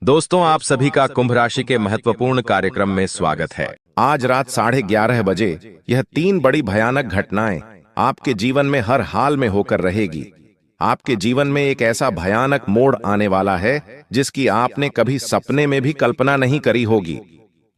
दोस्तों, आप सभी का कुंभ राशि के महत्वपूर्ण कार्यक्रम में स्वागत है। आज रात 11:30 बजे यह 3 बड़ी भयानक घटनाएं आपके जीवन में हर हाल में होकर रहेगी। आपके जीवन में एक ऐसा भयानक मोड़ आने वाला है जिसकी आपने कभी सपने में भी कल्पना नहीं करी होगी।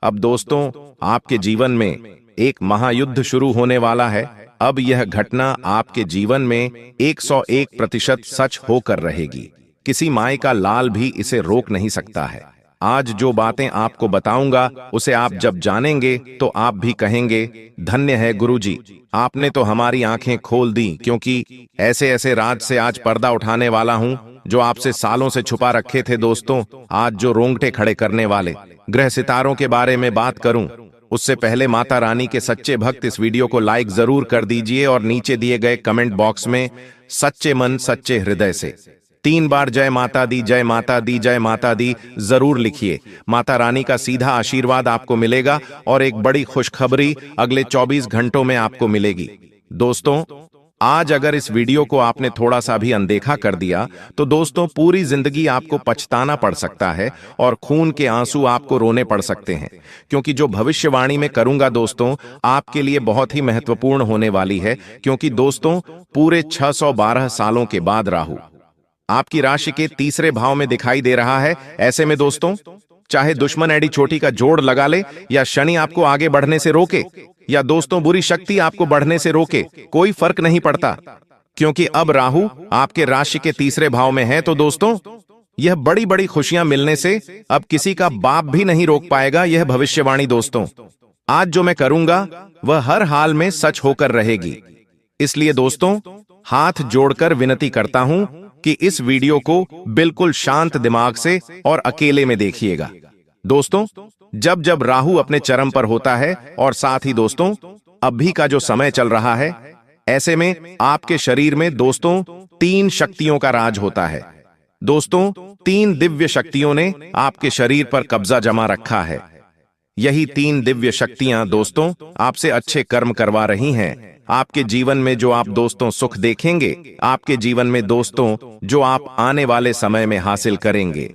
अब दोस्तों, आपके जीवन में एक महायुद्ध शुरू होने वाला है। अब यह घटना आपके जीवन में 101% सच होकर रहेगी। किसी माय का लाल भी इसे रोक नहीं सकता है। आज जो बातें आपको बताऊंगा उसे आप जब जानेंगे तो आप भी कहेंगे, धन्य है गुरुजी, आपने तो हमारी आंखें खोल दी, क्योंकि ऐसे ऐसे राज से आज पर्दा उठाने वाला हूं जो आपसे सालों से छुपा रखे थे। दोस्तों, आज जो रोंगटे खड़े करने वाले ग्रह सितारों के बारे में बात करूं, उससे पहले माता रानी के सच्चे भक्त इस वीडियो को लाइक जरूर कर दीजिए और नीचे दिए गए कमेंट बॉक्स में सच्चे मन सच्चे हृदय से 3 बार जय माता दी, जय माता दी, जय माता दी जरूर लिखिए। माता रानी का सीधा आशीर्वाद आपको मिलेगा और एक बड़ी खुशखबरी अगले 24 घंटों में आपको मिलेगी। दोस्तों, आज अगर इस वीडियो को आपने थोड़ा सा भी अनदेखा कर दिया तो दोस्तों, पूरी जिंदगी आपको पछताना पड़ सकता है और खून के आंसू आपको रोने पड़ सकते हैं, क्योंकि जो भविष्यवाणी में करूंगा दोस्तों, आपके लिए बहुत ही महत्वपूर्ण होने वाली है। क्योंकि दोस्तों, पूरे 612 सालों के बाद राहु आपकी राशि के तीसरे भाव में दिखाई दे रहा है। ऐसे में दोस्तों, चाहे दुश्मन एडी चोटी का जोड़ लगा ले या शनि आपको आगे बढ़ने से रोके या दोस्तों बुरी शक्ति आपको बढ़ने से रोके, कोई फर्क नहीं पड़ता, क्योंकि अब राहु आपके राशि के तीसरे भाव में है। तो दोस्तों, यह बड़ी बड़ी खुशियां मिलने से अब किसी का बाप भी नहीं रोक पाएगा। यह भविष्यवाणी दोस्तों, आज जो मैं करूंगा वह हर हाल में सच होकर रहेगी। इसलिए दोस्तों, हाथ जोड़कर विनती करता हूं कि इस वीडियो को बिल्कुल शांत दिमाग से और अकेले में देखिएगा। दोस्तों, जब जब राहु अपने चरम पर होता है और साथ ही दोस्तों अभी का जो समय चल रहा है, ऐसे में आपके शरीर में दोस्तों 3 शक्तियों का राज होता है। दोस्तों, 3 दिव्य शक्तियों ने आपके शरीर पर कब्जा जमा रखा है। यही 3 दिव्य शक्तियां दोस्तों आपसे अच्छे कर्म करवा रही हैं। आपके जीवन में जो आप दोस्तों सुख देखेंगे, आपके जीवन में दोस्तों जो आप आने वाले समय में हासिल करेंगे,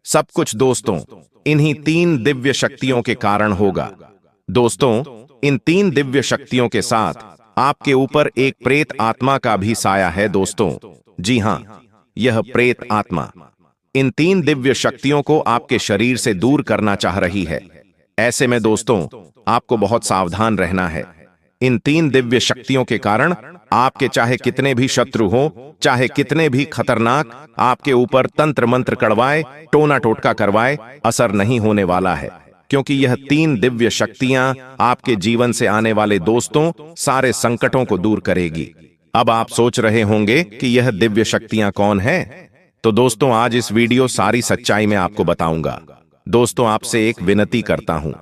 सब कुछ दोस्तों इन्हीं 3 दिव्य शक्तियों के कारण होगा। दोस्तों, इन 3 दिव्य शक्तियों के साथ आपके ऊपर एक प्रेत आत्मा का भी साया है। दोस्तों, जी हां, यह प्रेत आत्मा इन 3 दिव्य शक्तियों को आपके शरीर से दूर करना चाह रही है। ऐसे में दोस्तों, आपको बहुत सावधान रहना है। इन 3 दिव्य शक्तियों के कारण आपके चाहे कितने भी शत्रु हो, चाहे कितने भी खतरनाक आपके ऊपर तंत्र मंत्र कड़वाए, टोना टोटका करवाए, असर नहीं होने वाला है, क्योंकि यह 3 दिव्य शक्तियां आपके जीवन से आने वाले दोस्तों सारे संकटों को दूर करेगी। अब आप सोच रहे होंगे कि यह दिव्य शक्तियां कौन है? तो दोस्तों, आज इस वीडियो सारी सच्चाई में आपको बताऊंगा। दोस्तों, आपसे एक विनती करता हूं,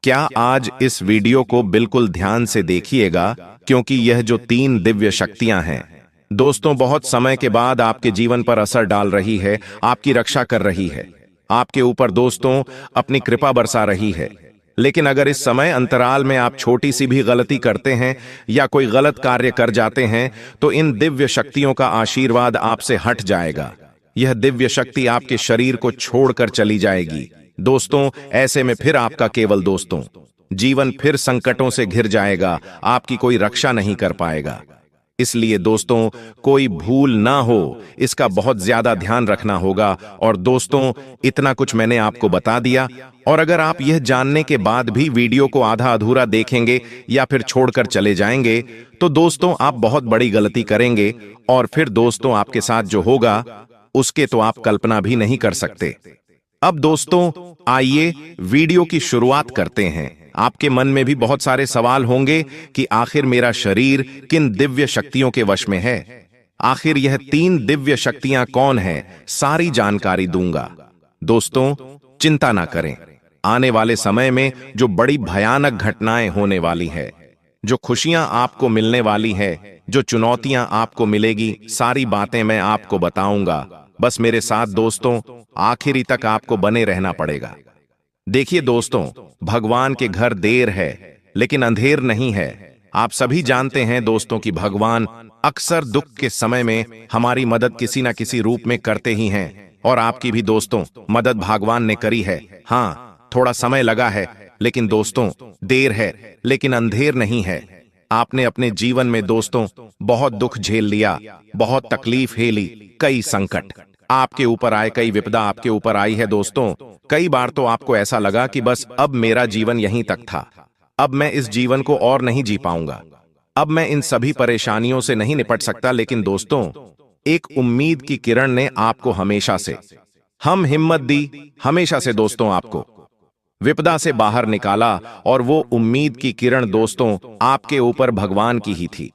क्या आज इस वीडियो को बिल्कुल ध्यान से देखिएगा, क्योंकि यह जो 3 दिव्य शक्तियां हैं दोस्तों बहुत समय के बाद आपके जीवन पर असर डाल रही है, आपकी रक्षा कर रही है, आपके ऊपर दोस्तों अपनी कृपा बरसा रही है। लेकिन अगर इस समय अंतराल में आप छोटी सी भी गलती करते हैं या कोई गलत कार्य कर जाते हैं तो इन दिव्य शक्तियों का आशीर्वाद आपसे हट जाएगा। यह दिव्य शक्ति आपके शरीर को छोड़कर चली जाएगी। दोस्तों, ऐसे में फिर आपका केवल दोस्तों जीवन फिर संकटों से घिर जाएगा, आपकी कोई रक्षा नहीं कर पाएगा। इसलिए दोस्तों, कोई भूल ना हो, इसका बहुत ज्यादा ध्यान रखना होगा। और दोस्तों, इतना कुछ मैंने आपको बता दिया, और अगर आप यह जानने के बाद भी वीडियो को आधा अधूरा देखेंगे या फिर छोड़कर चले जाएंगे तो दोस्तों आप बहुत बड़ी गलती करेंगे, और फिर दोस्तों आपके साथ जो होगा उसके तो आप कल्पना भी नहीं कर सकते। अब दोस्तों, आइए वीडियो की शुरुआत करते हैं। आपके मन में भी बहुत सारे सवाल होंगे कि आखिर मेरा शरीर किन दिव्य शक्तियों के वश में है, आखिर यह 3 दिव्य शक्तियां कौन हैं, सारी जानकारी दूंगा। दोस्तों, चिंता ना करें, आने वाले समय में जो बड़ी भयानक घटनाएं होने वाली है, जो खुशियां आपको मिलने वाली है, जो चुनौतियां आपको मिलेगी, सारी बातें मैं आपको बताऊंगा। बस मेरे साथ दोस्तों आखिरी तक आपको बने रहना पड़ेगा। देखिए दोस्तों, भगवान के घर देर है लेकिन अंधेर नहीं है। आप सभी जानते हैं दोस्तों कि भगवान अक्सर दुख के समय में हमारी मदद किसी न किसी रूप में करते ही हैं, और आपकी भी दोस्तों मदद भगवान ने करी है। हाँ, थोड़ा समय लगा है, लेकिन दोस्तों देर है लेकिन अंधेर नहीं है। आपने अपने जीवन में दोस्तों बहुत दुख झेल लिया, बहुत तकलीफ झेली, कई संकट आपके ऊपर आए, कई विपदा आपके ऊपर आई है दोस्तों। कई बार तो आपको ऐसा लगा कि बस अब मेरा जीवन यहीं तक था, अब मैं इस जीवन को और नहीं जी पाऊंगा, अब मैं इन सभी परेशानियों से नहीं निपट सकता। लेकिन दोस्तों एक उम्मीद की किरण ने आपको हमेशा से हम हिम्मत दी, हमेशा से दोस्तों आपको विपदा से बाहर निकाला। और वो उम्मीद की किरण दोस्तों आपके ऊपर भगवान की ही थी,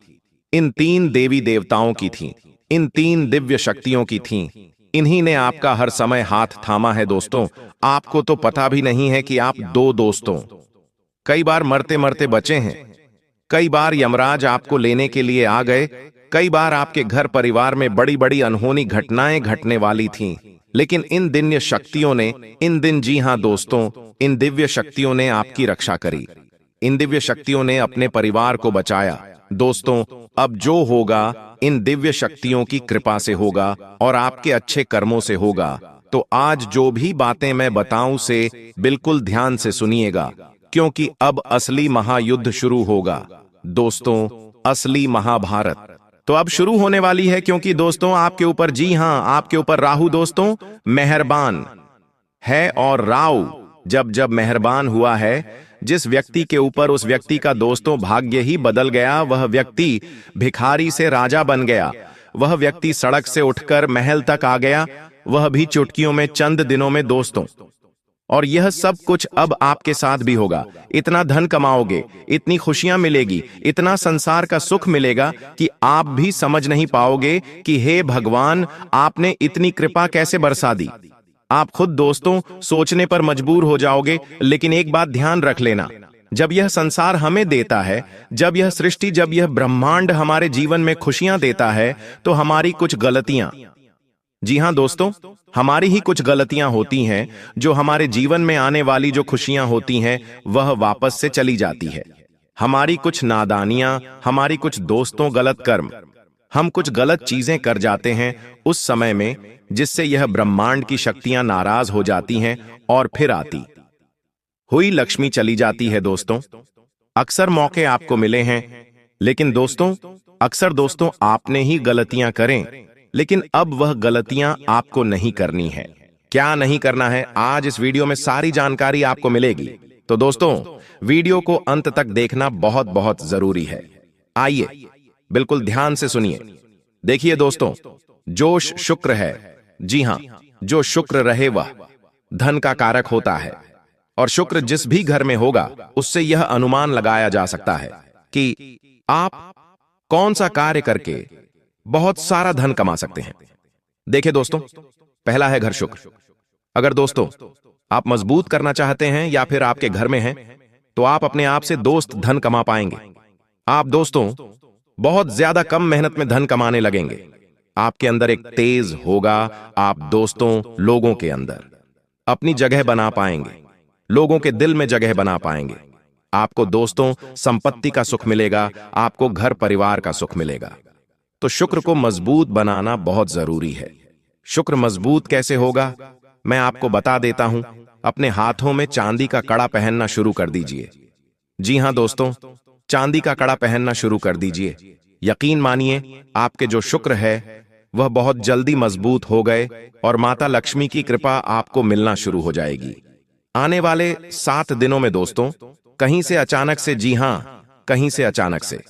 इन 3 देवी देवताओं की थी, इन 3 दिव्य शक्तियों की थी। इन्हीं ने आपका हर समय हाथ थामा है दोस्तों। आपको तो पता भी नहीं है कि आप 2 दोस्तों कई बार मरते मरते बचे हैं, कई बार यमराज आपको लेने के लिए आ गए, कई बार आपके घर परिवार में बड़ी बड़ी अनहोनी घटनाएं घटने वाली थीं। लेकिन इन दिव्य शक्तियों ने, इन दिन, जी हां दोस्तों, इन दिव्य शक्तियों ने आपकी रक्षा करी, इन दिव्य शक्तियों ने अपने परिवार को बचाया। दोस्तों अब जो होगा इन दिव्य शक्तियों की कृपा से होगा और आपके अच्छे कर्मों से होगा। तो आज जो भी बातें मैं बताऊं से बिल्कुल ध्यान से सुनिएगा, क्योंकि अब असली महायुद्ध शुरू होगा दोस्तों, असली महाभारत तो अब शुरू होने वाली है। क्योंकि दोस्तों आपके ऊपर, जी हां, आपके ऊपर राहु दोस्तों मेहरबान है, और राहु जब जब मेहरबान हुआ है जिस व्यक्ति के ऊपर, उस व्यक्ति का दोस्तों भाग्य ही बदल गया। वह व्यक्ति भिखारी से राजा बन गया, वह व्यक्ति सड़क से उठकर महल तक आ गया, वह भी चुटकियों में, चंद दिनों में दोस्तों। और यह सब कुछ अब आपके साथ भी होगा। इतना धन कमाओगे, इतनी खुशियां मिलेगी, इतना संसार का सुख मिलेगा कि आप भी समझ नहीं पाओगे कि हे भगवान, आपने इतनी कृपा कैसे बरसा दी। आप खुद दोस्तों सोचने पर मजबूर हो जाओगे। लेकिन एक बात ध्यान रख लेना, जब यह संसार हमें देता है, जब यह सृष्टि, जब यह ब्रह्मांड हमारे जीवन में खुशियां देता है, तो हमारी कुछ गलतियां, जी हां दोस्तों, हमारी ही कुछ गलतियां होती हैं जो हमारे जीवन में आने वाली जो खुशियां होती हैं वह वापस से चली जाती है। हमारी कुछ नादानियां, हमारी कुछ दोस्तों गलत कर्म, हम कुछ गलत चीजें कर जाते हैं उस समय में, जिससे यह ब्रह्मांड की शक्तियां नाराज हो जाती हैं और फिर आती हुई लक्ष्मी चली जाती है दोस्तों। अक्सर मौके आपको मिले हैं, लेकिन दोस्तों अक्सर दोस्तों आपने ही गलतियां करें, लेकिन अब वह गलतियां आपको नहीं करनी है। क्या नहीं करना है, आज इस वीडियो में सारी जानकारी आपको मिलेगी। तो दोस्तों वीडियो को अंत तक देखना बहुत बहुत जरूरी है। आइए बिल्कुल ध्यान से सुनिए। देखिए दोस्तों, जोश शुक्र है, जी हां, जो शुक्र रहे वह धन का कारक होता है, और शुक्र जिस भी घर में होगा उससे यह अनुमान लगाया जा सकता है कि आप कौन सा कार्य करके बहुत सारा धन कमा सकते हैं। देखिए दोस्तों, पहला है घर शुक्र। अगर दोस्तों आप मजबूत करना चाहते हैं या फिर आपके घर में हैं, तो आप अपने आप से दोस्त धन कमा पाएंगे। आप दोस्तों बहुत ज्यादा कम मेहनत में धन कमाने लगेंगे। आपके अंदर एक तेज होगा, आप दोस्तों लोगों के अंदर अपनी जगह बना पाएंगे, लोगों के दिल में जगह बना पाएंगे। आपको दोस्तों संपत्ति का सुख मिलेगा, आपको घर परिवार का सुख मिलेगा। तो शुक्र को मजबूत बनाना बहुत जरूरी है। शुक्र मजबूत कैसे होगा मैं आपको बता देता हूं। अपने हाथों में चांदी का कड़ा पहनना शुरू कर दीजिए। जी हां दोस्तों, चांदी का कड़ा पहनना शुरू कर दीजिए। यकीन मानिए आपके जो शुक्र है वह बहुत जल्दी मजबूत हो गए और माता लक्ष्मी की कृपा आपको मिलना शुरू हो जाएगी। आने वाले 7 दिनों में दोस्तों कहीं से अचानक से, जी हां, कहीं से अचानक से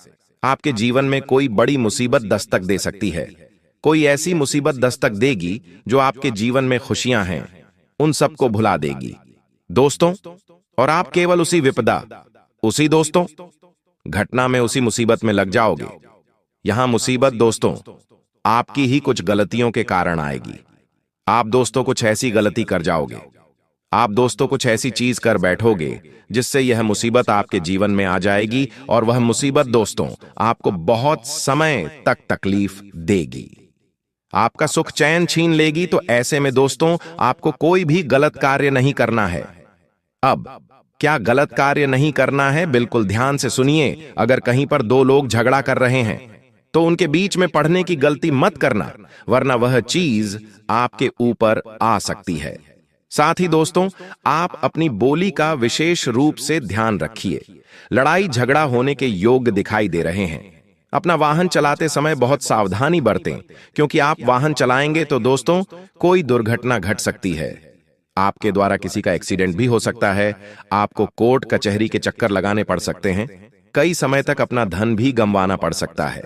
आपके जीवन में कोई बड़ी मुसीबत दस्तक दे सकती है। कोई ऐसी मुसीबत दस्तक देगी जो आपके जीवन में खुशियां हैं उन सबको भुला देगी दोस्तों। और आप केवल उसी विपदा, उसी दोस्तों घटना में, उसी मुसीबत में लग जाओगे। यहां मुसीबत दोस्तों आपकी ही कुछ गलतियों के कारण आएगी। आप दोस्तों कुछ ऐसी गलती कर जाओगे, आप दोस्तों कुछ ऐसी चीज कर बैठोगे जिससे यह मुसीबत आपके जीवन में आ जाएगी, और वह मुसीबत दोस्तों आपको बहुत समय तक तकलीफ देगी, आपका सुख चैन छीन लेगी। तो ऐसे में दोस्तों आपको कोई भी गलत कार्य नहीं करना है। अब क्या गलत कार्य नहीं करना है, बिल्कुल ध्यान से सुनिए। अगर कहीं पर 2 लोग झगड़ा कर रहे हैं, तो उनके बीच में पढ़ने की गलती मत करना, वरना वह चीज आपके ऊपर आ सकती है। साथ ही दोस्तों, आप अपनी बोली का विशेष रूप से ध्यान रखिए। लड़ाई झगड़ा होने के योग दिखाई दे रहे हैं। अपना वाहन चलाते समय बहुत सावधानी बरतें, क्योंकि आप वाहन चलाएंगे तो दोस्तों कोई दुर्घटना घट सकती है। आपके द्वारा किसी का एक्सीडेंट भी हो सकता है। आपको कोर्ट कचहरी के चक्कर लगाने पड़ सकते हैं। कई समय तक अपना धन भी गंवाना पड़ सकता है।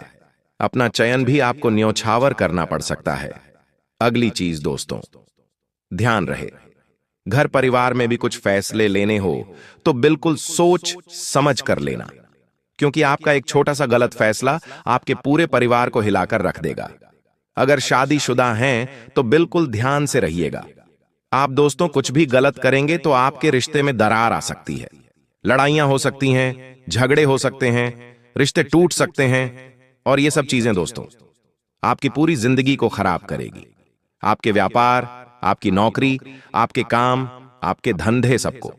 अपना चयन भी आपको न्योछावर करना पड़ सकता है। अगली चीज दोस्तों, ध्यान रहे, घर परिवार में भी कुछ फैसले लेने हो तो बिल्कुल सोच समझ कर लेना, क्योंकि आपका एक छोटा सा गलत फैसला आपके पूरे परिवार को हिलाकर रख देगा। अगर शादीशुदा हैं तो बिल्कुल ध्यान से रहिएगा। आप दोस्तों कुछ भी गलत करेंगे तो आपके रिश्ते में दरार आ सकती है। लड़ाइयां हो सकती हैं, झगड़े हो सकते हैं, रिश्ते टूट सकते हैं, और ये सब चीजें दोस्तों आपकी पूरी जिंदगी को खराब करेगी। आपके व्यापार, आपकी नौकरी, आपके काम, आपके धंधे सबको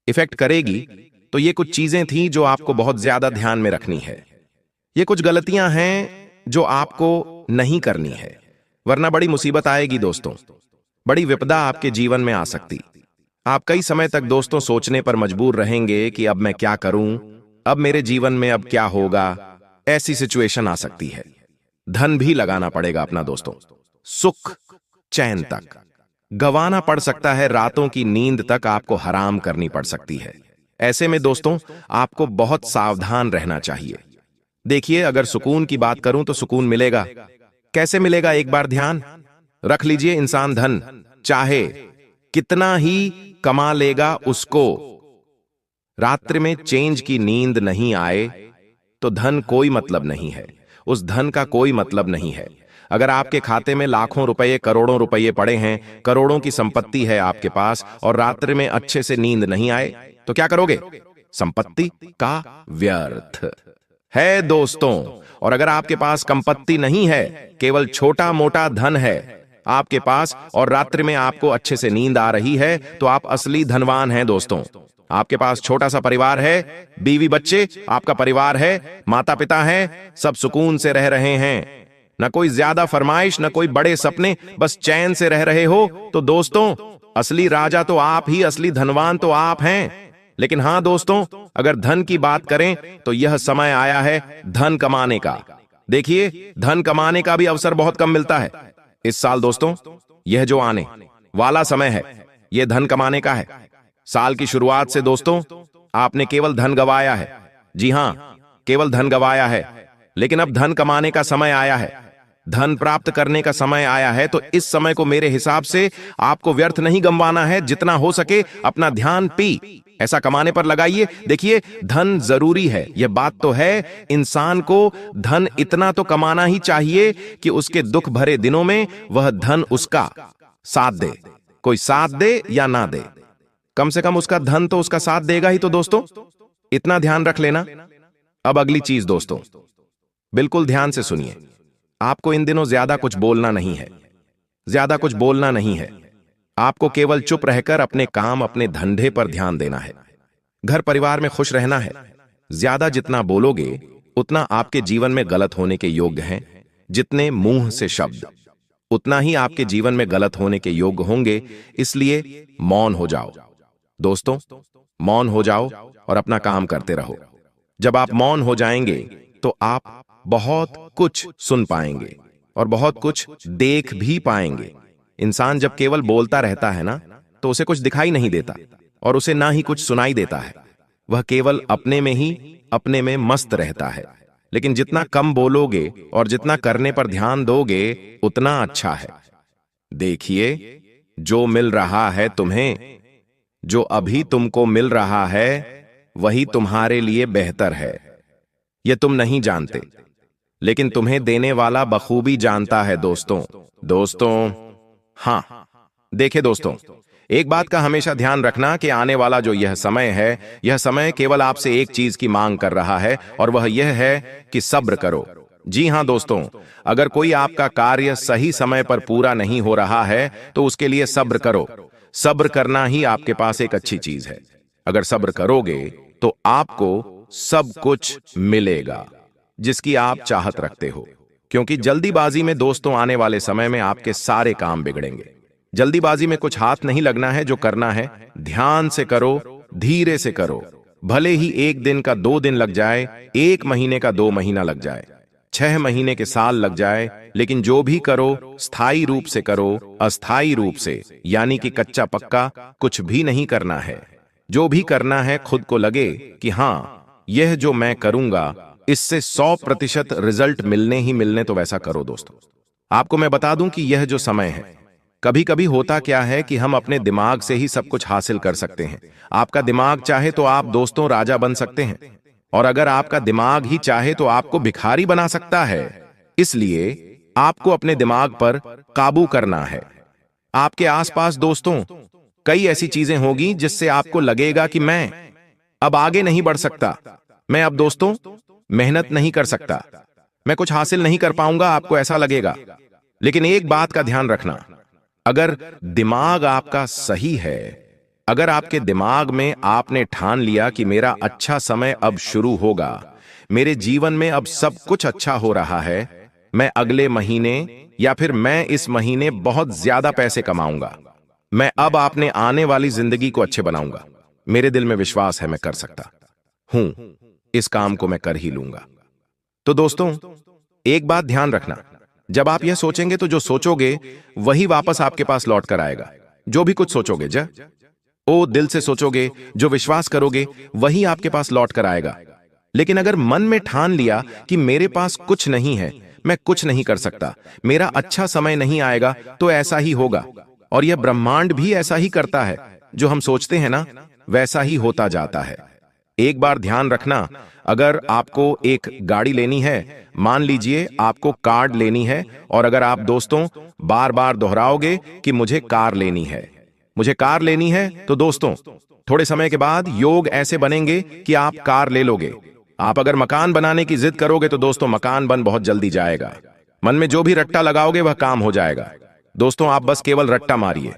इफेक्ट करेगी। तो ये कुछ चीजें थी जो आपको बहुत ज्यादा ध्यान में रखनी है। ये कुछ गलतियां हैं जो आपको नहीं करनी है, वरना बड़ी मुसीबत आएगी दोस्तों। बड़ी विपदा आपके जीवन में आ सकती। आप कई समय तक दोस्तों सोचने पर मजबूर रहेंगे कि अब मैं क्या करूं, अब मेरे जीवन में अब क्या होगा। ऐसी सिचुएशन आ सकती है। धन भी लगाना पड़ेगा अपना दोस्तों, सुख चैन तक गंवाना पड़ सकता है। रातों की नींद तक आपको हराम करनी पड़ सकती है। ऐसे में दोस्तों आपको बहुत सावधान रहना चाहिए। देखिए, अगर सुकून की बात करूं तो सुकून मिलेगा। कैसे मिलेगा, एक बार ध्यान रख लीजिए। इंसान धन चाहे कितना ही कमा लेगा, उसको रात्रि में चैन की नींद नहीं आए तो धन कोई मतलब नहीं है, उस धन का कोई मतलब नहीं है। अगर आपके खाते में लाखों रुपए, करोड़ों रुपए पड़े हैं, करोड़ों की संपत्ति है आपके पास, और रात्रि में अच्छे से नींद नहीं आए तो क्या करोगे? संपत्ति का व्यर्थ है दोस्तों। और अगर आपके पास संपत्ति नहीं है, केवल छोटा मोटा धन है आपके पास, और रात्रि में आपको अच्छे से नींद आ रही है, तो आप असली धनवान हैं दोस्तों। आपके पास छोटा सा परिवार है, बीवी बच्चे, आपका परिवार है, माता पिता हैं, सब सुकून से रह रहे हैं, न कोई ज्यादा फरमाइश, न कोई बड़े सपने, बस चैन से रह रहे हो, तो दोस्तों असली राजा तो आप ही, असली धनवान तो आप हैं। लेकिन हां दोस्तों, अगर धन की बात करें तो यह समय आया है धन कमाने का। देखिए, धन कमाने का भी अवसर बहुत कम मिलता है इस साल दोस्तों। यह जो आने वाला समय है, यह धन कमाने का है। साल की शुरुआत से दोस्तों आपने केवल धन गंवाया है। जी हां, केवल धन गंवाया है। लेकिन अब धन कमाने का समय आया है, धन प्राप्त करने का समय आया है। तो इस समय को मेरे हिसाब से आपको व्यर्थ नहीं गंवाना है। जितना हो सके अपना ध्यान ऐसा कमाने पर लगाइए। देखिए, धन जरूरी है, यह बात तो है। इंसान को धन इतना तो कमाना ही चाहिए कि उसके दुख भरे दिनों में वह धन उसका साथ दे। कोई साथ दे या ना दे, कम से कम उसका धन तो उसका साथ देगा ही। तो दोस्तों इतना ध्यान रख लेना। अब अगली चीज दोस्तों, बिल्कुल ध्यान से सुनिए। आपको इन दिनों ज्यादा कुछ बोलना नहीं है, ज्यादा कुछ बोलना नहीं है। आपको केवल चुप रहकर अपने काम, अपने धंधे पर ध्यान देना है। घर परिवार में खुश रहना है। ज्यादा जितना बोलोगे उतना आपके जीवन में गलत होने के योग्य हैं। जितने मुंह से शब्द, उतना ही आपके जीवन में गलत होने के योग्य होंगे। इसलिए मौन हो जाओ दोस्तों, मौन हो जाओ और अपना काम करते रहो। जब आप मौन हो जाएंगे तो आप बहुत कुछ सुन पाएंगे और बहुत कुछ देख भी पाएंगे। इंसान जब केवल बोलता रहता है ना, तो उसे कुछ दिखाई नहीं देता और उसे ना ही कुछ सुनाई देता है। वह केवल अपने में ही अपने में मस्त रहता है। लेकिन जितना कम बोलोगे और जितना करने पर ध्यान दोगे उतना अच्छा है। देखिए, जो मिल रहा है तुम्हें, जो अभी तुमको मिल रहा है, वही तुम्हारे लिए बेहतर है। यह तुम नहीं जानते, लेकिन तुम्हें देने वाला बखूबी जानता है दोस्तों। हां, देखे दोस्तों, एक बात का हमेशा ध्यान रखना कि आने वाला जो यह समय है, यह समय केवल आपसे एक चीज की मांग कर रहा है, और वह यह है कि सब्र करो। जी हां दोस्तों, अगर कोई आपका कार्य सही समय पर पूरा नहीं हो रहा है तो उसके लिए सब्र करो। सब्र करना ही आपके पास एक अच्छी चीज है। अगर सब्र करोगे तो आपको सब कुछ मिलेगा। जिसकी आप चाहत रखते हो, क्योंकि जल्दीबाजी में दोस्तों आने वाले समय में आपके सारे काम बिगड़ेंगे। जल्दीबाजी में कुछ हाथ नहीं लगना है, जो करना है ध्यान से करो, धीरे से करो। भले ही 1 दिन का 2 दिन लग जाए, 1 महीने का 2 महीना लग जाए, 6 महीने के साल लग जाए, लेकिन जो भी करो स्थायी रूप से करो, अस्थायी रूप से, यानी कि कच्चा पक्का कुछ भी नहीं करना है। जो भी करना है खुद को लगे कि हाँ, यह जो मैं करूंगा इससे 100% रिजल्ट मिलने ही मिलने, तो वैसा करो दोस्तों। आपको मैं बता दूं कि यह जो समय है, कभी कभी होता क्या है कि हम अपने दिमाग से ही सब कुछ हासिल कर सकते हैं। आपका दिमाग चाहे तो आप दोस्तों राजा बन सकते हैं, और अगर आपका दिमाग ही चाहे तो आपको भिखारी बना सकता है। इसलिए आपको अपने दिमाग पर काबू करना है। आपके आसपास दोस्तों कई ऐसी चीजें होगी जिससे आपको लगेगा कि मैं अब आगे नहीं बढ़ सकता, मैं अब दोस्तों मेहनत नहीं कर सकता, मैं कुछ हासिल नहीं कर पाऊंगा, आपको ऐसा लगेगा। लेकिन एक बात का ध्यान रखना, अगर दिमाग आपका सही है, अगर आपके दिमाग में आपने ठान लिया कि मेरा अच्छा समय अब शुरू होगा, मेरे जीवन में अब सब कुछ अच्छा हो रहा है, मैं अगले महीने या फिर मैं इस महीने बहुत ज्यादा पैसे कमाऊंगा, मैं अब आपने आने वाली जिंदगी को अच्छे बनाऊंगा, मेरे दिल में विश्वास है मैं कर सकता हूं, इस काम को मैं कर ही लूंगा। तो दोस्तों एक बात ध्यान रखना, जब आप यह सोचेंगे तो जो सोचोगे वही वापस आपके पास लौट कर आएगा। जो भी कुछ सोचोगे दिल से सोचोगे, जो विश्वास करोगे वही आपके पास लौट कर आएगा। लेकिन अगर मन में ठान लिया कि मेरे पास कुछ नहीं है, मैं कुछ नहीं कर सकता, मेरा अच्छा समय नहीं आएगा, तो ऐसा ही होगा। और यह ब्रह्मांड भी ऐसा ही करता है, जो हम सोचते हैं ना वैसा ही होता जाता है। एक बार ध्यान रखना, अगर आपको एक गाड़ी लेनी है, मान लीजिए आपको कार लेनी है, और अगर आप दोस्तों बार बार दोहराओगे कि मुझे कार लेनी है, मुझे कार लेनी है, तो दोस्तों थोड़े समय के बाद योग ऐसे बनेंगे कि आप कार ले लोगे। आप अगर मकान बनाने की जिद करोगे तो दोस्तों मकान बन बहुत जल्दी जाएगा। मन में जो भी रट्टा लगाओगे वह काम हो जाएगा। दोस्तों आप बस केवल रट्टा मारिए,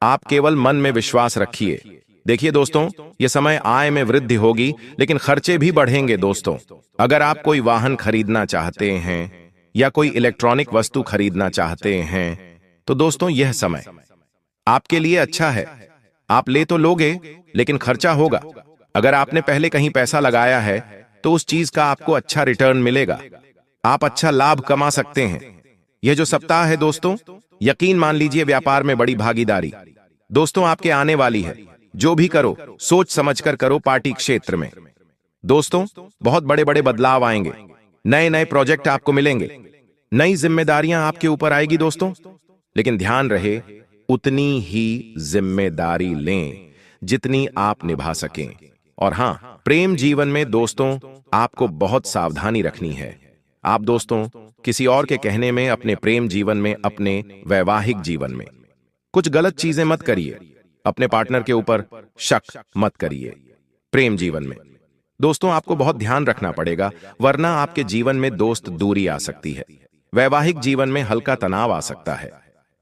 आप केवल मन में विश्वास रखिए। देखिए दोस्तों, यह समय आय में वृद्धि होगी, लेकिन खर्चे भी बढ़ेंगे दोस्तों। अगर आप कोई वाहन खरीदना चाहते हैं या कोई इलेक्ट्रॉनिक वस्तु खरीदना चाहते हैं, तो दोस्तों यह समय आपके लिए अच्छा है। आप ले तो लोगे, लेकिन खर्चा होगा। अगर आपने पहले कहीं पैसा लगाया है तो उस चीज का आपको अच्छा रिटर्न मिलेगा, आप अच्छा लाभ कमा सकते हैं। यह जो सप्ताह है दोस्तों, यकीन मान लीजिए व्यापार में बड़ी भागीदारी दोस्तों आपके आने वाली है। जो भी करो सोच समझकर करो। पार्टी क्षेत्र में दोस्तों बहुत बड़े बड़े बदलाव आएंगे, नए नए प्रोजेक्ट आपको मिलेंगे, नई जिम्मेदारियां आपके ऊपर आएगी दोस्तों। लेकिन ध्यान रहे, उतनी ही जिम्मेदारी लें जितनी आप निभा सकें। और हां, प्रेम जीवन में दोस्तों आपको बहुत सावधानी रखनी है। आप दोस्तों किसी और के कहने में अपने प्रेम जीवन में, अपने वैवाहिक जीवन में कुछ गलत चीजें मत करिए। अपने पार्टनर के ऊपर शक मत करिए। प्रेम जीवन में दोस्तों आपको बहुत ध्यान रखना पड़ेगा, वरना आपके जीवन में दोस्त दूरी आ सकती है। वैवाहिक जीवन में हल्का तनाव आ सकता है।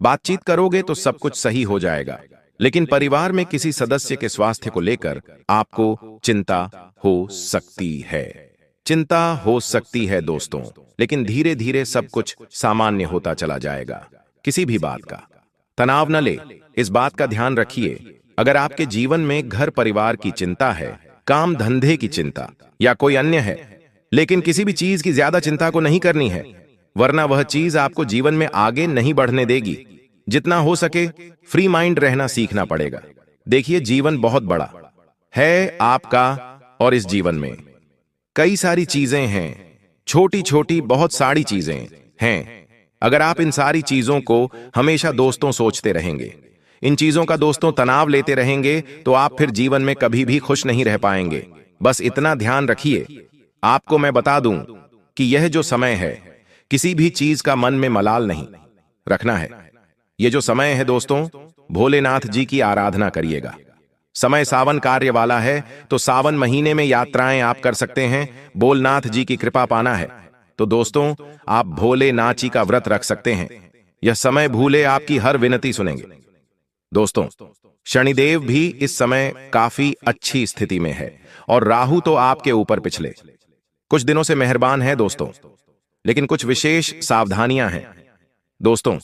बातचीत करोगे तो सब कुछ सही हो जाएगा, लेकिन परिवार में किसी सदस्य के स्वास्थ्य को लेकर आपको चिंता हो सकती है। चिंता हो सकती है दोस्तों, लेकिन धीरे धीरे सब कुछ सामान्य होता चला जाएगा। किसी भी बात का तनाव न ले, इस बात का ध्यान रखिए। अगर आपके जीवन में घर परिवार की चिंता है, काम धंधे की चिंता या कोई अन्य है, लेकिन किसी भी चीज की ज्यादा चिंता को नहीं करनी है, वरना वह चीज आपको जीवन में आगे नहीं बढ़ने देगी। जितना हो सके फ्री माइंड रहना सीखना पड़ेगा। देखिए जीवन बहुत बड़ा है आपका, और इस जीवन में कई सारी चीजें हैं, छोटी छोटी बहुत सारी चीजें हैं। अगर आप इन सारी चीजों को हमेशा दोस्तों सोचते रहेंगे, इन चीजों का दोस्तों तनाव लेते रहेंगे, तो आप फिर जीवन में कभी भी खुश नहीं रह पाएंगे। बस इतना ध्यान रखिए। आपको मैं बता दूं कि यह जो समय है, किसी भी चीज का मन में मलाल नहीं रखना है। यह जो समय है दोस्तों, भोलेनाथ जी की आराधना करिएगा। समय सावन कार्य वाला है, तो सावन महीने में यात्राएं आप कर सकते हैं। भोलेनाथ जी की कृपा पाना है तो दोस्तों आप भोलेनाथ जी का व्रत रख सकते हैं। यह समय भूले आपकी हर विनती सुनेंगे। दोस्तों शनिदेव भी इस समय काफी अच्छी स्थिति में है, और राहु तो आपके ऊपर पिछले कुछ दिनों से मेहरबान है दोस्तों, लेकिन कुछ विशेष सावधानियां हैं दोस्तों।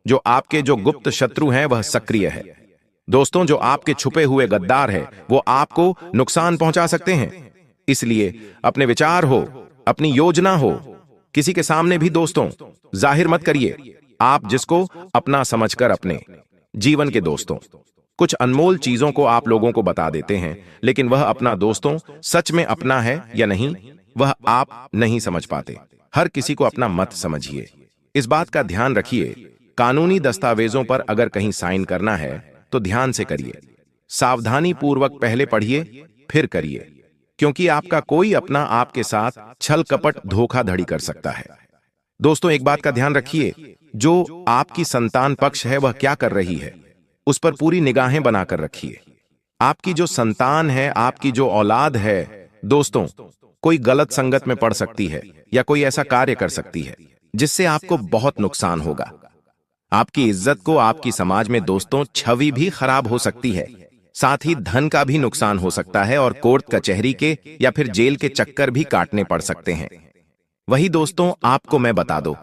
जो आपके जो गुप्त शत्रु हैं वह सक्रिय है दोस्तों। जो आपके छुपे हुए गद्दार है वो आपको नुकसान पहुंचा सकते हैं। इसलिए अपने विचार हो, अपनी योजना हो, किसी के सामने भी दोस्तों जाहिर मत करिए। आप जिसको अपना समझकर अपने जीवन के दोस्तों कुछ अनमोल चीजों को आप लोगों को बता देते हैं, लेकिन वह अपना दोस्तों सच में अपना है या नहीं वह आप नहीं समझ पाते। हर किसी को अपना मत समझिए। इस बात का ध्यान रखिए, कानूनी दस्तावेजों पर अगर कहीं साइन करना है तो ध्यान से करिए, सावधानी पूर्वक पहले पढ़िए फिर करिए, क्योंकि आपका कोई अपना आपके साथ छल कपट धोखाधड़ी कर सकता है। दोस्तों एक बात का ध्यान रखिए, जो आपकी संतान पक्ष है वह क्या कर रही है उस पर पूरी निगाहें बनाकर रखिए। आपकी जो संतान है, आपकी जो औलाद है दोस्तों, कोई गलत संगत में पड़ सकती है या कोई ऐसा कार्य कर सकती है जिससे आपको बहुत नुकसान होगा। आपकी इज्जत को आपकी समाज में दोस्तों छवि भी खराब हो सकती है, साथ ही धन का भी नुकसान हो सकता है और कोर्ट कचहरी के या फिर जेल के चक्कर भी काटने पड़ सकते हैं। वही दोस्तों आपको मैं बता दूं,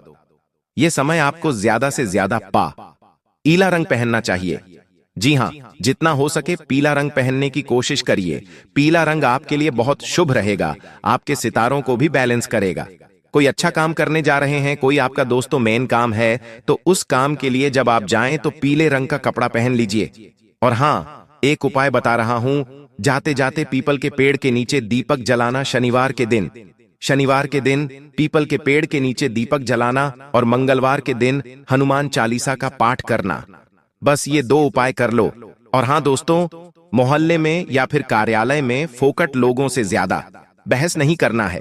यह समय आपको ज्यादा से ज्यादा पीला रंग पहनना चाहिए। जी हां, जितना हो सके पीला रंग पहनने की कोशिश करिए। पीला रंग आपके लिए बहुत शुभ रहेगा, आपके सितारों को भी बैलेंस करेगा। कोई अच्छा काम करने जा रहे हैं, कोई आपका दोस्तों मेन काम है, तो उस काम के लिए जब आप जाएं तो पीले रंग का कपड़ा पहन लीजिए। और हां, एक उपाय बता रहा हूं, जाते जाते पीपल के पेड़ के नीचे दीपक जलाना शनिवार के दिन पीपल के पेड़ के नीचे दीपक जलाना और मंगलवार के दिन हनुमान चालीसा का पाठ करना। बस ये 2 उपाय कर लो। और हां दोस्तों, मोहल्ले में या फिर कार्यालय में फोकट लोगों से ज्यादा बहस नहीं करना है।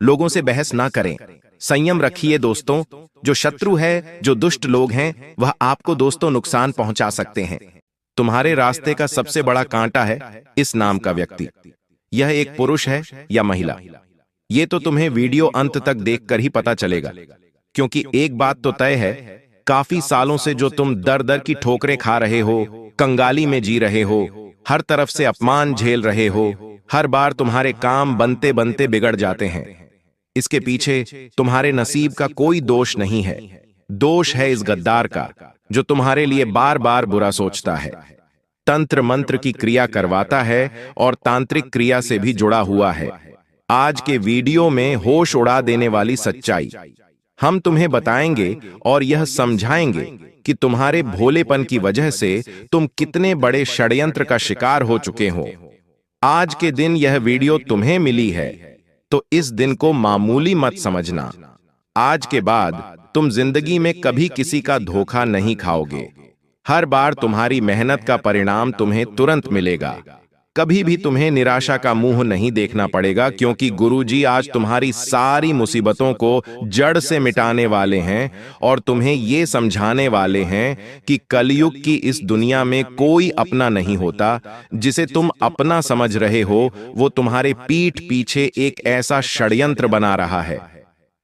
लोगों से बहस ना करें, संयम रखिए दोस्तों। जो शत्रु है, जो दुष्ट लोग हैं, वह आपको दोस्तों नुकसान पहुंचा सकते हैं। तुम्हारे रास्ते का सबसे बड़ा कांटा है इस नाम का व्यक्ति। यह एक पुरुष है या महिला, ये तो तुम्हें वीडियो अंत तक देखकर ही पता चलेगा। क्योंकि एक बात तो तय है, काफी सालों से जो तुम दर दर की ठोकरें खा रहे हो, कंगाली में जी रहे हो, हर तरफ से अपमान झेल रहे हो, हर बार तुम्हारे काम बनते बनते बिगड़ जाते हैं। इसके पीछे तुम्हारे नसीब का कोई दोष नहीं है, दोष है इस गद्दार का जो तुम्हारे लिए बार बार बुरा सोचता है, तंत्र मंत्र की क्रिया करवाता है और तांत्रिक क्रिया से भी जुड़ा हुआ है। आज के वीडियो में होश उड़ा देने वाली सच्चाई हम तुम्हें बताएंगे और यह समझाएंगे कि तुम्हारे भोलेपन की वजह से तुम कितने बड़े षड्यंत्र का शिकार हो चुके हो। आज के दिन यह वीडियो तुम्हें मिली है तो इस दिन को मामूली मत समझना। आज के बाद तुम जिंदगी में कभी किसी का धोखा नहीं खाओगे। हर बार तुम्हारी मेहनत का परिणाम तुम्हें तुरंत मिलेगा। कभी भी तुम्हें निराशा का मुंह नहीं देखना पड़ेगा, क्योंकि गुरुजी आज तुम्हारी सारी मुसीबतों को जड़ से मिटाने वाले हैं और तुम्हें ये समझाने वाले हैं कि कलयुग की इस दुनिया में कोई अपना नहीं होता। जिसे तुम अपना समझ रहे हो वो तुम्हारे पीठ पीछे एक ऐसा षड्यंत्र बना रहा है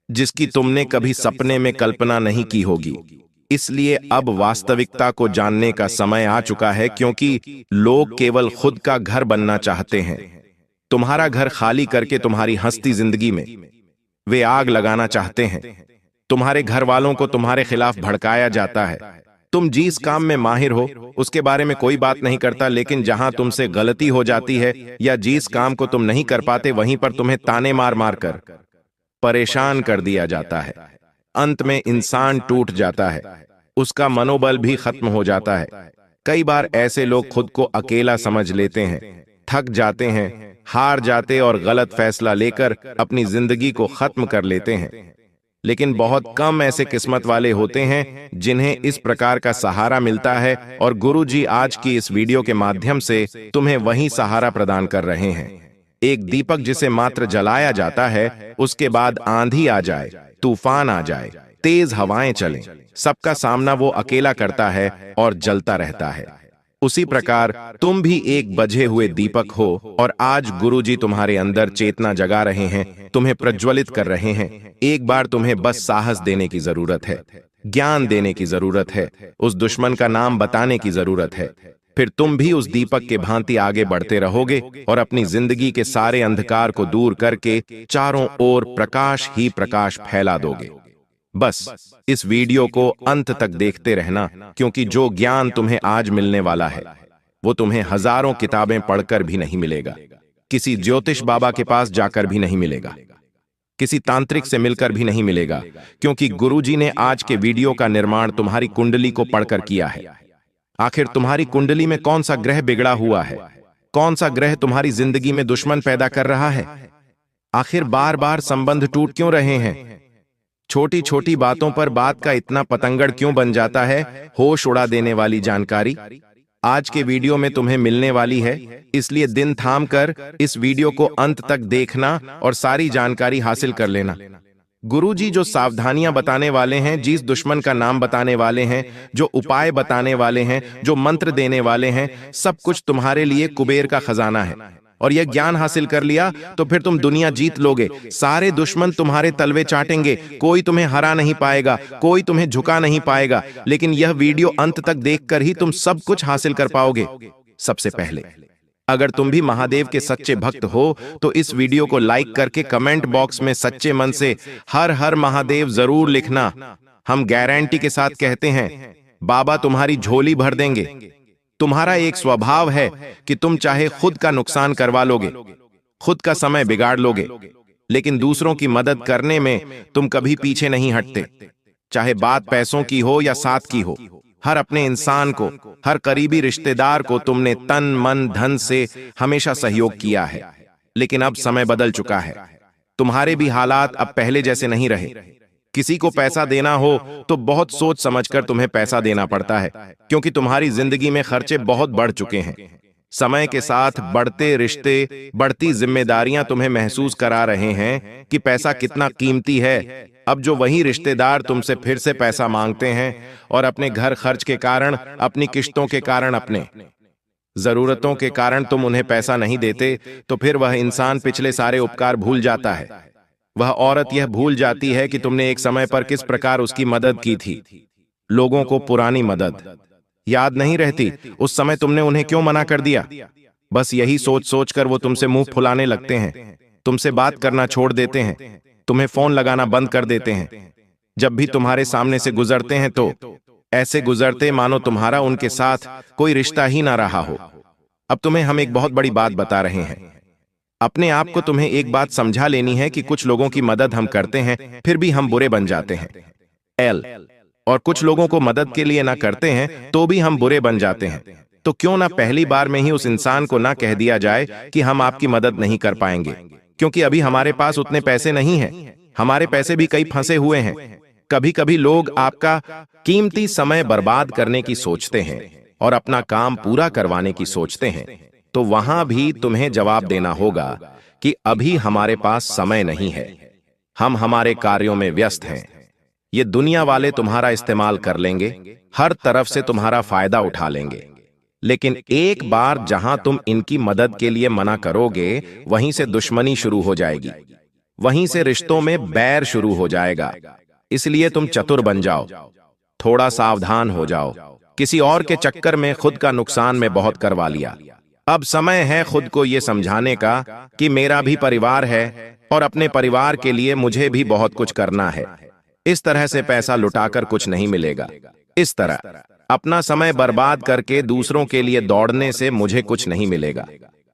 जिसकी तुमने कभी सपने में कल्पना नहीं की होगी। इसलिए अब वास्तविकता को जानने का समय आ चुका है, क्योंकि लोग केवल खुद का घर बनना चाहते हैं। तुम्हारा घर खाली करके तुम्हारी हंसती जिंदगी में वे आग लगाना चाहते हैं। तुम्हारे घर वालों को तुम्हारे खिलाफ भड़काया जाता है। तुम जिस काम में माहिर हो उसके बारे में कोई बात नहीं करता, लेकिन जहां तुमसे गलती हो जाती है या जिस काम को तुम नहीं कर पाते वहीं पर तुम्हें ताने मार मार कर परेशान कर दिया जाता है। अंत में इंसान टूट जाता है, उसका मनोबल भी खत्म हो जाता है। कई बार ऐसे लोग खुद को अकेला समझ लेते हैं, थक जाते हैं, हार जाते और गलत फैसला लेकर अपनी जिंदगी को खत्म कर लेते हैं। लेकिन बहुत कम ऐसे किस्मत वाले होते हैं जिन्हें इस प्रकार का सहारा मिलता है, और गुरुजी आज की इस वीडियो के माध्यम से तुम्हें वही सहारा प्रदान कर रहे हैं। एक दीपक जिसे मात्र जलाया जाता है, उसके बाद आंधी आ जाए, तूफान आ जाए, तेज हवाएं चलें, सबका सामना वो अकेला करता है और जलता रहता है। उसी प्रकार तुम भी एक बझे हुए दीपक हो और आज गुरुजी तुम्हारे अंदर चेतना जगा रहे हैं, तुम्हें प्रज्वलित कर रहे हैं। एक बार तुम्हें बस साहस देने की जरूरत है, ज्ञान देने की जरूरत है, उस दुश्मन का नाम बताने की जरूरत है। फिर तुम भी उस दीपक के भांति आगे बढ़ते रहोगे और अपनी जिंदगी के सारे अंधकार को दूर करके चारों ओर प्रकाश ही प्रकाश फैला दोगे। बस इस वीडियो को अंत तक देखते रहना, क्योंकि जो ज्ञान तुम्हें आज मिलने वाला है वो तुम्हें हजारों किताबें पढ़कर भी नहीं मिलेगा, किसी ज्योतिष बाबा के पास जाकर भी नहीं मिलेगा, किसी तांत्रिक से मिलकर भी नहीं मिलेगा, क्योंकि गुरुजी ने आज के वीडियो का निर्माण तुम्हारी कुंडली को पढ़कर किया है। आखिर तुम्हारी कुंडली में कौन सा ग्रह बिगड़ा हुआ है? कौन सा ग्रह तुम्हारी जिंदगी में दुश्मन पैदा कर रहा है? आखिर बार बार संबंध टूट क्यों रहे हैं? छोटी छोटी बातों पर बात का इतना पतंगड़ क्यों बन जाता है? होश उड़ा देने वाली जानकारी आज के वीडियो में तुम्हें मिलने वाली है, इसलिए दिन थाम कर इस वीडियो को अंत तक देखना और सारी जानकारी हासिल कर लेना। गुरुजी जो सावधानियां बताने वाले हैं, जिस दुश्मन का नाम बताने वाले हैं, जो उपाय बताने वाले हैं, जो मंत्र देने वाले हैं, सब कुछ तुम्हारे लिए कुबेर का खजाना है। और यह ज्ञान हासिल कर लिया तो फिर तुम दुनिया जीत लोगे। सारे दुश्मन तुम्हारे तलवे चाटेंगे, कोई तुम्हें हरा नहीं पाएगा, कोई तुम्हें झुका नहीं पाएगा। लेकिन यह वीडियो अंत तक देखकर ही तुम सब कुछ हासिल कर पाओगे। सबसे पहले, अगर तुम भी महादेव के सच्चे भक्त हो तो इस वीडियो को लाइक करके कमेंट बॉक्स में सच्चे मन से हर हर महादेव जरूर लिखना। हम गारंटी के साथ कहते हैं, बाबा तुम्हारी झोली भर देंगे। तुम्हारा एक स्वभाव है कि तुम चाहे खुद का नुकसान करवा लोगे, खुद का समय बिगाड़ लोगे, लेकिन दूसरों की मदद करने में तुम कभी पीछे नहीं हटते। चाहे बात पैसों की हो या साथ की हो, हर अपने इंसान को, हर करीबी रिश्तेदार को तुमने तन मन धन से हमेशा सहयोग किया है। लेकिन अब समय बदल चुका है, तुम्हारे भी हालात अब पहले जैसे नहीं रहे। किसी को पैसा देना हो तो बहुत सोच समझकर तुम्हें पैसा देना पड़ता है, क्योंकि तुम्हारी जिंदगी में खर्चे बहुत बढ़ चुके हैं। समय के साथ बढ़ते रिश्ते, बढ़ती जिम्मेदारियां तुम्हें महसूस करा रहे हैं कि पैसा कितना कीमती है। अब जो वही रिश्तेदार तुमसे फिर से पैसा मांगते हैं और अपने घर खर्च के कारण, अपनी किश्तों के कारण, अपने जरूरतों के कारण तुम उन्हें पैसा नहीं देते, तो फिर वह इंसान पिछले सारे उपकार भूल जाता है। वह औरत यह भूल जाती है कि तुमने एक समय पर किस प्रकार उसकी मदद की थी। लोगों को पुरानी मदद याद नहीं रहती, उस समय तुमने उन्हें क्यों मना कर दिया। बस यही सोच सोच कर वो तुमसे मुंह फुलाने लगते हैं, तुमसे बात करना छोड़ देते हैं, तुम्हें फोन लगाना बंद कर देते हैं। जब भी तुम्हारे सामने से गुजरते हैं तो ऐसे गुजरते मानो तुम्हारा उनके साथ कोई रिश्ता ही ना रहा हो। अब तुम्हें हम एक बहुत बड़ी बात बता रहे हैं। अपने आप को तुम्हें एक बात समझा लेनी है कि कुछ लोगों की मदद हम करते हैं फिर भी हम बुरे बन जाते हैं। और कुछ लोगों को मदद के लिए ना करते हैं तो भी हम बुरे बन जाते हैं। तो क्यों ना पहली बार में ही उस इंसान को ना कह दिया जाए कि हम आपकी मदद नहीं कर पाएंगे, क्योंकि अभी हमारे पास उतने पैसे नहीं हैं। हमारे पैसे भी कई फंसे हुए हैं। कभी कभी लोग आपका कीमती समय बर्बाद करने की सोचते हैं और अपना काम पूरा करवाने की सोचते हैं, तो वहां भी तुम्हें जवाब देना होगा कि अभी हमारे पास समय नहीं है, हम हमारे कार्यों में व्यस्त हैं। ये दुनिया वाले तुम्हारा इस्तेमाल कर लेंगे, हर तरफ से तुम्हारा फायदा उठा लेंगे। लेकिन एक बार जहां तुम इनकी मदद के लिए मना करोगे, वहीं से दुश्मनी शुरू हो जाएगी, वहीं से रिश्तों में बैर शुरू हो जाएगा। इसलिए तुम चतुर बन जाओ, थोड़ा सावधान हो जाओ। किसी और के चक्कर में खुद का नुकसान में बहुत करवा लिया। अब समय है खुद को यह समझाने का कि मेरा भी परिवार है और अपने परिवार के लिए मुझे भी बहुत कुछ करना है। इस तरह से पैसा लुटाकर कुछ नहीं मिलेगा। इस तरह अपना समय बर्बाद करके दूसरों के लिए दौड़ने से मुझे कुछ नहीं मिलेगा।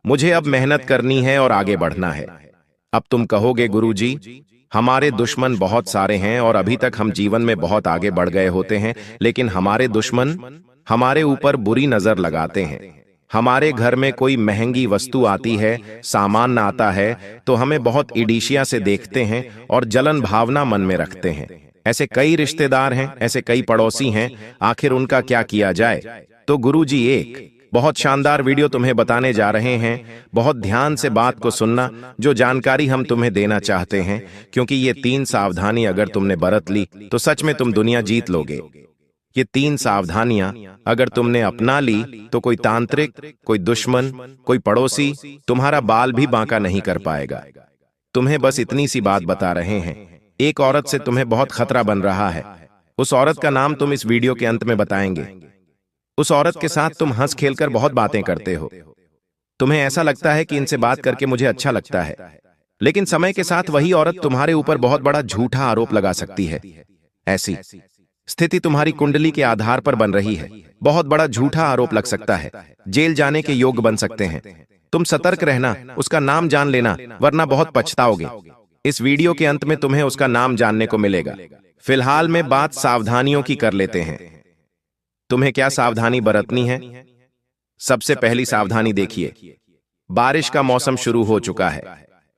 मुझे अब मेहनत करनी है और आगे बढ़ना है। अब तुम कहोगे, गुरुजी, हमारे दुश्मन बहुत सारे हैं और अभी तक हम जीवन में बहुत आगे बढ़ गए होते हैं, लेकिन हमारे दुश्मन हमारे ऊपर बुरी नजर लगाते हैं। हमारे घर में कोई महंगी वस्तु आती है, सामान आता है, तो हमें बहुत ईर्ष्या से देखते हैं और जलन भावना मन में रखते हैं। ऐसे कई रिश्तेदार हैं, ऐसे कई पड़ोसी हैं, आखिर उनका क्या किया जाए। तो गुरुजी एक बहुत शानदार वीडियो तुम्हें बताने जा रहे हैं। बहुत ध्यान से बात को सुनना, जो जानकारी हम तुम्हें देना चाहते हैं, क्योंकि ये 3 सावधानी अगर तुमने बरत ली तो सच में तुम दुनिया जीत लोगे। ये 3 सावधानियां अगर तुमने अपना ली तो कोई तांत्रिक, कोई दुश्मन, कोई पड़ोसी तुम्हारा बाल भी बांका नहीं कर पाएगा। तुम्हें बस इतनी सी बात बता रहे हैं। एक औरत से तुम्हें बहुत खतरा बन रहा है। उस औरत का नाम तुम इस वीडियो के अंत में बताएंगे। उस औरत के साथ तुम हंस खेलकर बहुत बातें करते हो। तुम्हें ऐसा लगता है कि इनसे बात करके मुझे अच्छा लगता है, लेकिन समय के साथ वही औरत तुम्हारे ऊपर बहुत बड़ा झूठा आरोप लगा सकती है। ऐसी स्थिति तुम्हारी कुंडली के आधार पर बन रही है। बहुत बड़ा झूठा आरोप लग सकता है, जेल जाने के योग्य बन सकते हैं। तुम सतर्क रहना, उसका नाम जान लेना, वरना बहुत पछताओगे। इस वीडियो के अंत में तुम्हें उसका नाम जानने को मिलेगा। फिलहाल में बात सावधानियों की कर लेते हैं। तुम्हें क्या सावधानी बरतनी है? सबसे पहली सावधानी देखिए, बारिश का मौसम शुरू हो चुका है।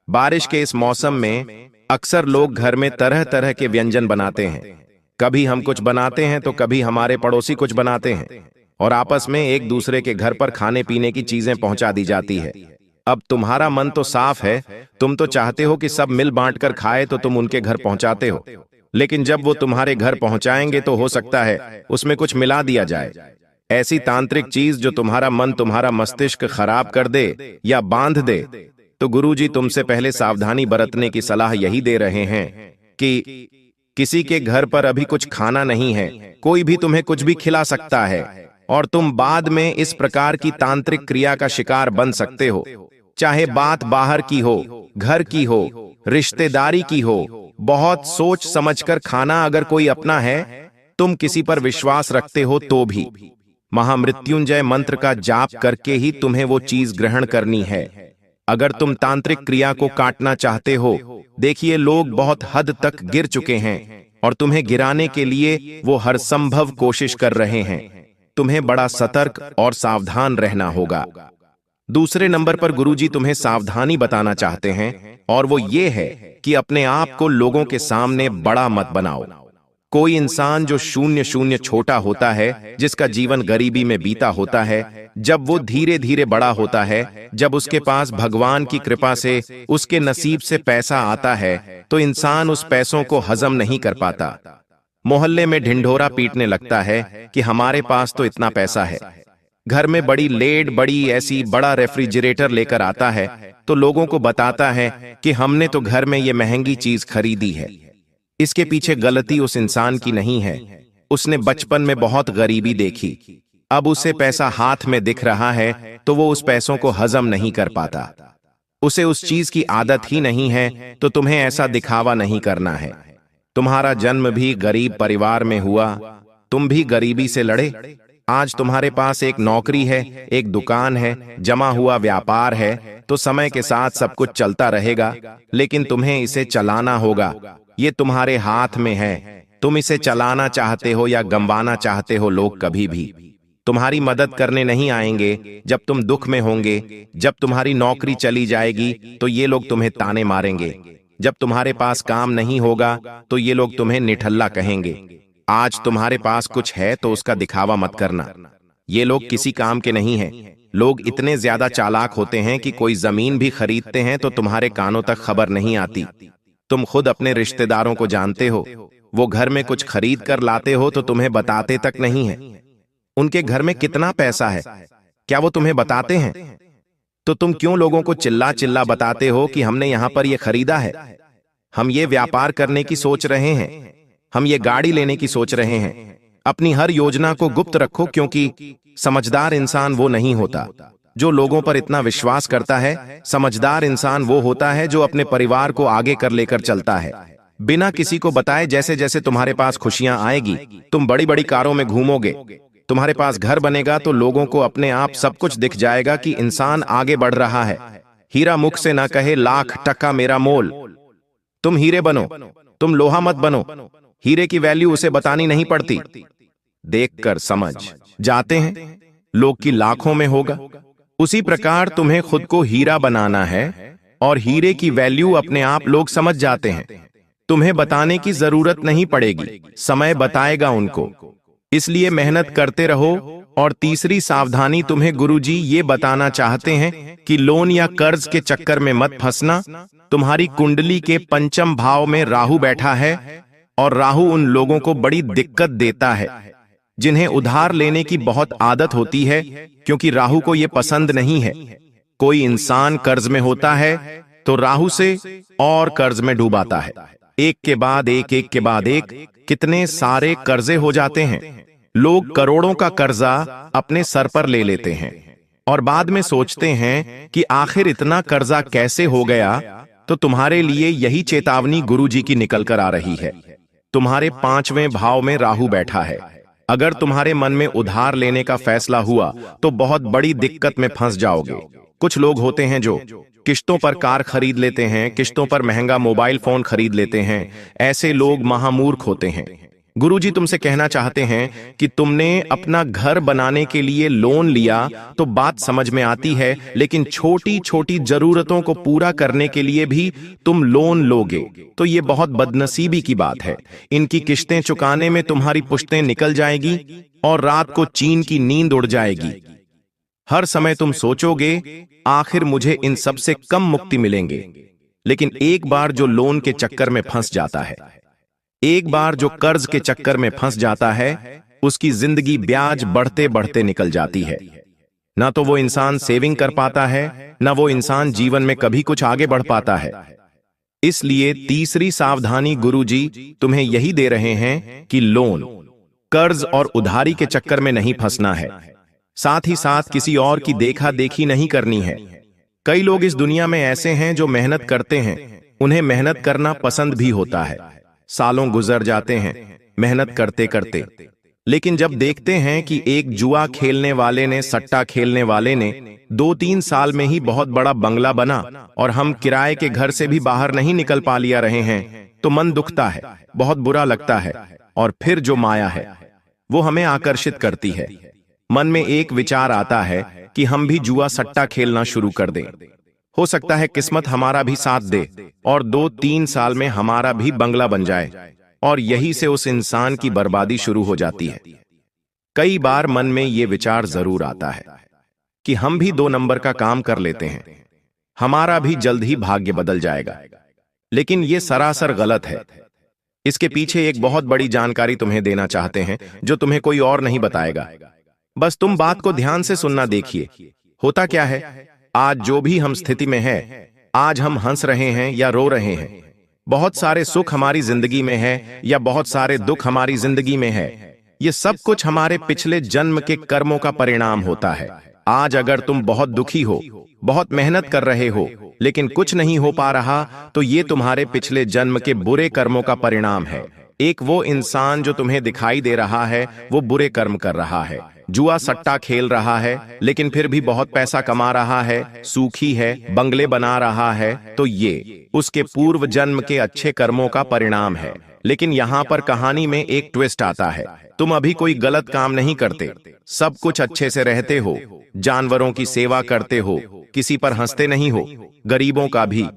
बारिश के इस मौसम में अक्सर लोग घर में तरह तरह के व्यंजन बनाते हैं। कभी हम कुछ बनाते हैं तो कभी हमारे पड़ोसी कुछ बनाते हैं, और आपस में एक दूसरे के घर पर खाने पीने की चीजें पहुंचा दी जाती है। अब तुम्हारा मन तो साफ है, तुम तो चाहते हो कि सब मिल बांट कर खाए, तो तुम उनके घर पहुंचाते हो। लेकिन जब वो तुम्हारे घर पहुंचाएंगे तो हो सकता है उसमें कुछ मिला दिया जाए, ऐसी तांत्रिक चीज जो तुम्हारा मन, तुम्हारा मस्तिष्क खराब कर दे या बांध दे। तो गुरुजी तुमसे पहले सावधानी बरतने की सलाह यही दे रहे हैं कि किसी के घर पर अभी कुछ खाना नहीं है, कोई भी तुम्हें कुछ भी खिला सकता है, और तुम बाद में इस प्रकार की तांत्रिक क्रिया का शिकार बन सकते हो। चाहे बात बाहर की हो, घर की हो, रिश्तेदारी की हो, बहुत सोच समझकर खाना अगर कोई अपना है, तुम किसी पर विश्वास रखते हो तो भी महामृत्युंजय मंत्र का जाप करके ही तुम्हें वो चीज ग्रहण करनी है। अगर तुम तांत्रिक क्रिया को काटना चाहते हो, देखिए लोग बहुत हद तक गिर चुके हैं और तुम्हें गिराने के लिए वो हर संभव कोशिश कर रहे हैं। तुम्हें बड़ा सतर्क और सावधान रहना होगा। दूसरे नंबर पर गुरुजी तुम्हें सावधानी बताना चाहते हैं, और वो ये है कि अपने आप को लोगों के सामने बड़ा मत बनाओ। कोई इंसान जो शून्य शून्य छोटा होता है, जिसका जीवन गरीबी में बीता होता है, जब वो धीरे धीरे बड़ा होता है, जब उसके पास भगवान की कृपा से उसके नसीब से पैसा आता है, तो इंसान उस पैसों को हजम नहीं कर पाता। मोहल्ले में ढिंढोरा पीटने लगता है कि हमारे पास तो इतना पैसा है। घर में बड़ी लेड, बड़ी ऐसी बड़ा रेफ्रिजरेटर लेकर आता है, तो लोगों को बताता है कि हमने तो घर में ये महंगी चीज खरीदी है। इसके पीछे गलती उस इंसान की नहीं है, उसने बचपन में बहुत गरीबी देखी। अब उसे पैसा हाथ में दिख रहा है तो वो उस पैसों को हजम नहीं कर पाता। उसे उस चीज की आदत ही नहीं है, तो तुम्हें ऐसा दिखावा नहीं करना है। तुम्हारा जन्म भी गरीब परिवार में हुआ, तुम भी गरीबी से लड़े। आज तुम्हारे पास एक नौकरी है, एक दुकान है, जमा हुआ व्यापार है, तो समय के साथ सब कुछ चलता रहेगा, लेकिन तुम्हें इसे चलाना होगा। ये तुम्हारे हाथ में है, तुम इसे चलाना चाहते हो या गंवाना चाहते हो। लोग कभी भी तुम्हारी मदद करने नहीं आएंगे जब तुम दुख में होंगे। जब तुम्हारी नौकरी चली जाएगी तो ये लोग तुम्हें ताने मारेंगे। जब तुम्हारे पास काम नहीं होगा तो ये लोग तुम्हें निठल्ला कहेंगे। आज तुम्हारे पास कुछ है तो उसका दिखावा मत करना। ये लोग किसी काम के नहीं हैं। लोग इतने ज्यादा चालाक होते हैं कि कोई जमीन भी खरीदते हैं तो तुम्हारे कानों तक खबर नहीं आती। तुम खुद अपने रिश्तेदारों को जानते हो, वो घर में कुछ खरीद कर लाते हो तो तुम्हें बताते तक नहीं है। उनके घर में कितना पैसा है, क्या वो तुम्हें बताते हैं? तो तुम क्यों लोगों को चिल्ला चिल्ला बताते हो कि हमने यहां पर ये खरीदा है, हम ये व्यापार करने की सोच रहे हैं, हम ये गाड़ी लेने की सोच रहे हैं। अपनी हर योजना को गुप्त रखो, क्योंकि समझदार इंसान वो नहीं होता जो लोगों पर इतना विश्वास करता है। समझदार इंसान वो होता है जो अपने परिवार को आगे कर लेकर चलता है, बिना किसी को बताए। जैसे जैसे तुम्हारे पास खुशियां आएगी, तुम बड़ी बड़ी कारों में घूमोगे, तुम्हारे पास घर बनेगा, तो लोगों को अपने आप सब कुछ दिख जाएगा कि इंसान आगे बढ़ रहा है। हीरा मुख से ना कहे लाख टका मेरा मोल। तुम हीरे बनो, तुम लोहा मत बनो। हीरे की वैल्यू उसे बतानी नहीं पड़ती, देखकर समझ जाते हैं लोग की लाखों में होगा। उसी प्रकार तुम्हें खुद को हीरा बनाना है, और हीरे की वैल्यू अपने आप लोग समझ जाते हैं। तुम्हें बताने की जरूरत नहीं पड़ेगी, समय बताएगा उनको। इसलिए मेहनत करते रहो। और तीसरी सावधानी तुम्हें गुरुजी ये बताना चाहते हैं कि लोन या कर्ज के चक्कर में मत फंसना। तुम्हारी कुंडली के पंचम भाव में राहु बैठा है, और राहु उन लोगों को बड़ी दिक्कत देता है जिन्हें उधार लेने की बहुत आदत होती है, क्योंकि राहु को यह पसंद नहीं है। कोई इंसान कर्ज में होता है तो राहु से और कर्ज में डूबाता है। एक के बाद एक, एक के बाद एक, कितने सारे कर्जे हो जाते हैं। लोग करोड़ों का कर्जा अपने सर पर ले लेते हैं और बाद में सोचते हैं कि आखिर इतना कर्जा कैसे हो गया। तो तुम्हारे लिए यही चेतावनी गुरुजी की निकल कर आ रही है। तुम्हारे 5वें भाव में राहु बैठा है। अगर तुम्हारे मन में उधार लेने का फैसला हुआ तो बहुत बड़ी दिक्कत में फंस जाओगे। कुछ लोग होते हैं जो किश्तों पर कार खरीद लेते हैं, किश्तों पर महंगा मोबाइल फोन खरीद लेते हैं। ऐसे लोग महामूर्ख होते हैं। गुरुजी तुमसे कहना चाहते हैं कि तुमने अपना घर बनाने के लिए लोन लिया तो बात समझ में आती है, लेकिन छोटी छोटी जरूरतों को पूरा करने के लिए भी तुम लोन लोगे तो ये बहुत बदनसीबी की बात है। इनकी किश्तें चुकाने में तुम्हारी पुश्तें निकल जाएगी और रात को चीन की नींद उड़ जाएगी। हर समय तुम सोचोगे आखिर मुझे इन सब से कम मुक्ति मिलेंगे, लेकिन एक बार जो लोन के चक्कर में फंस जाता है, एक बार जो कर्ज के चक्कर में फंस जाता है, उसकी जिंदगी ब्याज बढ़ते बढ़ते निकल जाती है। ना तो वो इंसान सेविंग कर पाता है, ना वो इंसान जीवन में कभी कुछ आगे बढ़ पाता है। इसलिए तीसरी सावधानी गुरुजी तुम्हें यही दे रहे हैं कि लोन, कर्ज और उधारी के चक्कर में नहीं फंसना है। साथ ही साथ किसी और की देखा देखी नहीं करनी है। कई लोग इस दुनिया में ऐसे हैं जो मेहनत करते हैं, उन्हें मेहनत करना पसंद भी होता है। सालों गुजर जाते हैं मेहनत करते करते, लेकिन जब देखते हैं कि एक जुआ खेलने वाले ने, सट्टा खेलने वाले ने 2-3 साल में ही बहुत बड़ा बंगला बना और हम किराए के घर से भी बाहर नहीं निकल पा लिया रहे हैं, तो मन दुखता है, बहुत बुरा लगता है। और फिर जो माया है वो हमें आकर्षित करती है। मन में एक विचार आता है कि हम भी जुआ सट्टा खेलना शुरू कर दें। हो सकता है किस्मत हमारा भी साथ दे और 2-3 साल में हमारा भी बंगला बन जाए, और यही से उस इंसान की बर्बादी शुरू हो जाती है। कई बार मन में ये विचार जरूर आता है कि हम भी 2 नंबर का काम कर लेते हैं, हमारा भी जल्द ही भाग्य बदल जाएगा। लेकिन ये सरासर गलत है। इसके पीछे एक बहुत बड़ी जानकारी तुम्हें देना चाहते हैं जो तुम्हें कोई और नहीं बताएगा। बस तुम बात को ध्यान से सुनना। देखिए होता क्या है, आज जो भी हम स्थिति में है, आज हम हंस रहे हैं या रो रहे हैं, बहुत सारे सुख हमारी जिंदगी में है या बहुत सारे दुख हमारी जिंदगी में है, ये सब कुछ हमारे पिछले जन्म के कर्मों का परिणाम होता है। आज अगर तुम बहुत दुखी हो, बहुत मेहनत कर रहे हो, लेकिन कुछ नहीं हो पा रहा, तो ये तुम्हारे पिछले जन्म के बुरे कर्मों का परिणाम है। एक वो इंसान जो तुम्हें दिखाई दे रहा है वो बुरे कर्म कर रहा है, जुआ सट्टा खेल रहा है लेकिन फिर भी बहुत पैसा कमा रहा है, सूखी है, बंगले बना रहा है, तो ये उसके पूर्व जन्म के अच्छे कर्मों का परिणाम है। लेकिन यहाँ पर कहानी में एक ट्विस्ट आता है। तुम अभी कोई गलत काम नहीं करते, सब कुछ अच्छे से रहते हो, जानवरों की सेवा करते हो, किसी पर हंसते नहीं हो, गरीबों का भी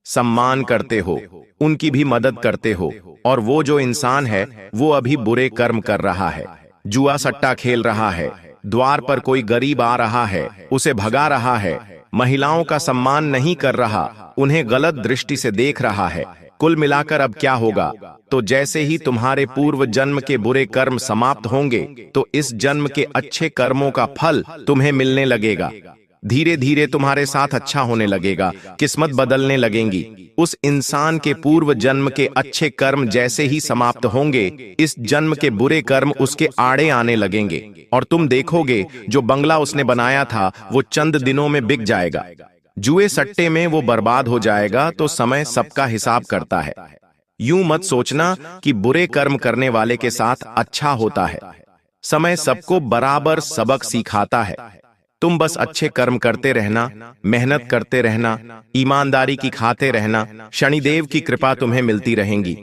सम्मान करते हो, उनकी भी मदद करते हो, और वो जो इंसान है वो अभी बुरे कर्म कर रहा है, जुआ सट्टा खेल रहा है, द्वार पर कोई गरीब आ रहा है उसे भगा रहा है, महिलाओं का सम्मान नहीं कर रहा, उन्हें गलत दृष्टि से देख रहा है। कुल मिलाकर अब क्या होगा, तो जैसे ही तुम्हारे पूर्व जन्म के बुरे कर्म समाप्त होंगे तो इस जन्म के अच्छे कर्मों का फल तुम्हें मिलने लगेगा। धीरे धीरे तुम्हारे साथ अच्छा होने लगेगा, किस्मत बदलने लगेंगी। उस इंसान के पूर्व जन्म के अच्छे कर्म जैसे ही समाप्त होंगे, इस जन्म के बुरे कर्म उसके आड़े आने लगेंगे, और तुम देखोगे जो बंगला उसने बनाया था वो चंद दिनों में बिक जाएगा। जुए सट्टे में वो बर्बाद हो जाएगा। तो समय सबका हिसाब करता है। यूं मत सोचना कि बुरे कर्म करने वाले के साथ अच्छा होता है। समय सबको बराबर सबक सिखाता है। तुम बस अच्छे कर्म करते रहना, मेहनत करते रहना, ईमानदारी की खाते रहना, शनिदेव की कृपा तुम्हें मिलती रहेंगी।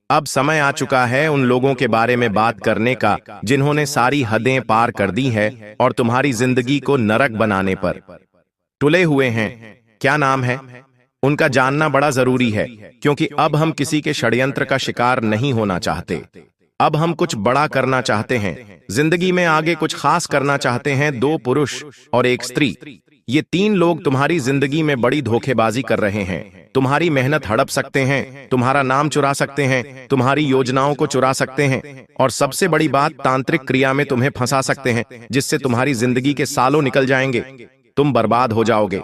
अब समय आ चुका है उन लोगों के बारे में बात करने का जिन्होंने सारी हदें पार कर दी है और तुम्हारी जिंदगी को नरक बनाने पर तुले हुए हैं। क्या नाम है उनका जानना बड़ा जरूरी है, क्योंकि अब हम किसी के षड्यंत्र का शिकार नहीं होना चाहते। अब हम कुछ बड़ा करना चाहते हैं, जिंदगी में आगे कुछ खास करना चाहते हैं। 2 पुरुष और 1 स्त्री, ये 3 लोग तुम्हारी जिंदगी में बड़ी धोखेबाजी कर रहे हैं। तुम्हारी मेहनत हड़प सकते हैं, तुम्हारा नाम चुरा सकते हैं, तुम्हारी योजनाओं को चुरा सकते हैं, और सबसे बड़ी बात, तांत्रिक क्रिया में तुम्हें फंसा सकते हैं, जिससे तुम्हारी जिंदगी के सालों निकल जाएंगे, तुम बर्बाद हो जाओगे।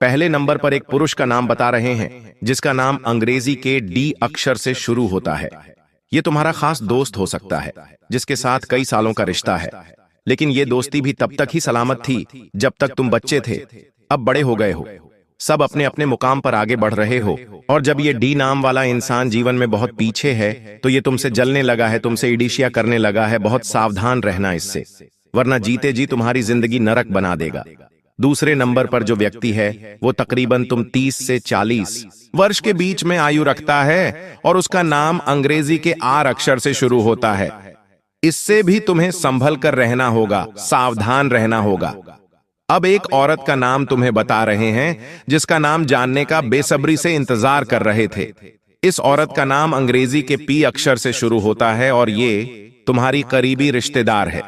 पहले नंबर पर एक पुरुष का नाम बता रहे हैं जिसका नाम अंग्रेजी के D अक्षर से शुरू होता है। ये तुम्हारा खास दोस्त हो सकता है जिसके साथ कई सालों का रिश्ता है, लेकिन ये दोस्ती भी तब तक ही सलामत थी जब तक तुम बच्चे थे। अब बड़े हो गए हो, सब अपने अपने मुकाम पर आगे बढ़ रहे हो, और जब ये डी नाम वाला इंसान जीवन में बहुत पीछे है तो ये तुमसे जलने लगा है, तुमसे ईर्ष्या करने लगा है। बहुत सावधान रहना इससे, वरना जीते जी तुम्हारी जिंदगी नरक बना देगा। दूसरे नंबर पर जो व्यक्ति है वो तकरीबन तुम 30 से 40 वर्ष के बीच में आयु रखता है और उसका नाम अंग्रेजी के आर अक्षर से शुरू होता है। इससे भी तुम्हें संभल कर रहना होगा, सावधान रहना होगा। अब एक औरत का नाम तुम्हें बता रहे हैं जिसका नाम जानने का बेसब्री से इंतजार कर रहे थे। इस औरत का नाम अंग्रेजी के पी अक्षर से शुरू होता है और ये तुम्हारी करीबी रिश्तेदार है,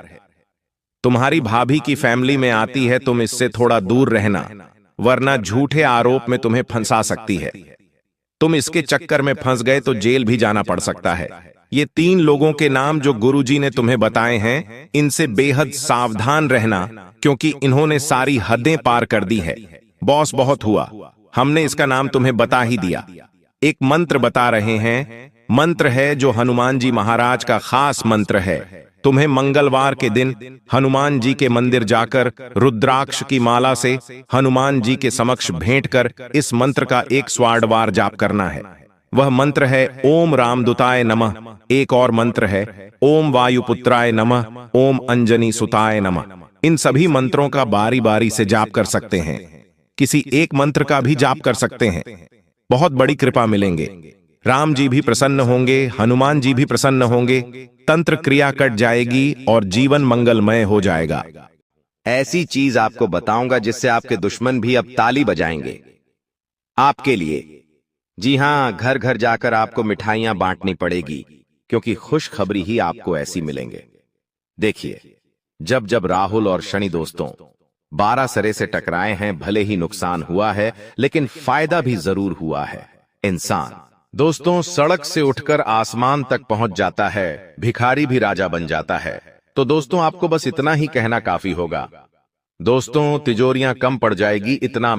तुम्हारी भाभी की फैमिली में आती है। तुम इससे थोड़ा दूर रहना, वरना झूठे आरोप में तुम्हें फंसा सकती है। तुम इसके चक्कर में फंस गए तो जेल भी जाना पड़ सकता है। ये 3 लोगों के नाम जो गुरुजी ने तुम्हें बताए हैं, इनसे बेहद सावधान रहना, क्योंकि इन्होंने सारी हदें पार कर दी है। बॉस बहुत हुआ, हमने इसका नाम तुम्हें बता ही दिया। एक मंत्र बता रहे हैं, मंत्र है जो हनुमान जी महाराज का खास मंत्र है। तुम्हें मंगलवार के दिन हनुमान जी के मंदिर जाकर रुद्राक्ष की माला से हनुमान जी के समक्ष भेंट कर इस मंत्र का 100 बार जाप करना है। वह मंत्र है ओम रामदूताय नमः। एक और मंत्र है ओम वायुपुत्राय नमः, ओम अंजनी सुताय नमः। इन सभी मंत्रों का बारी बारी से जाप कर सकते हैं, किसी एक मंत्र का भी जाप कर सकते हैं। बहुत बड़ी कृपा मिलेंगे, राम जी भी प्रसन्न होंगे, हनुमान जी भी प्रसन्न होंगे, तंत्र क्रिया कट जाएगी और जीवन मंगलमय हो जाएगा। ऐसी चीज आपको बताऊंगा जिससे आपके दुश्मन भी अब ताली बजाएंगे आपके लिए। जी हां, घर घर जाकर आपको मिठाइयां बांटनी पड़ेगी, क्योंकि खुशखबरी ही आपको ऐसी मिलेंगे। देखिए, जब जब राहुल और शनि दोस्तों 12 सरे से टकराए हैं, भले ही नुकसान हुआ है लेकिन फायदा भी जरूर हुआ है। इंसान दोस्तों सड़क से उठकर आसमान तक पहुंच जाता है, भिखारी भी राजा बन जाता है। तो दोस्तों आपको बस इतना ही कहना काफी होगा। दोस्तों तिजोरियां कम पड़ जाएगी, इतना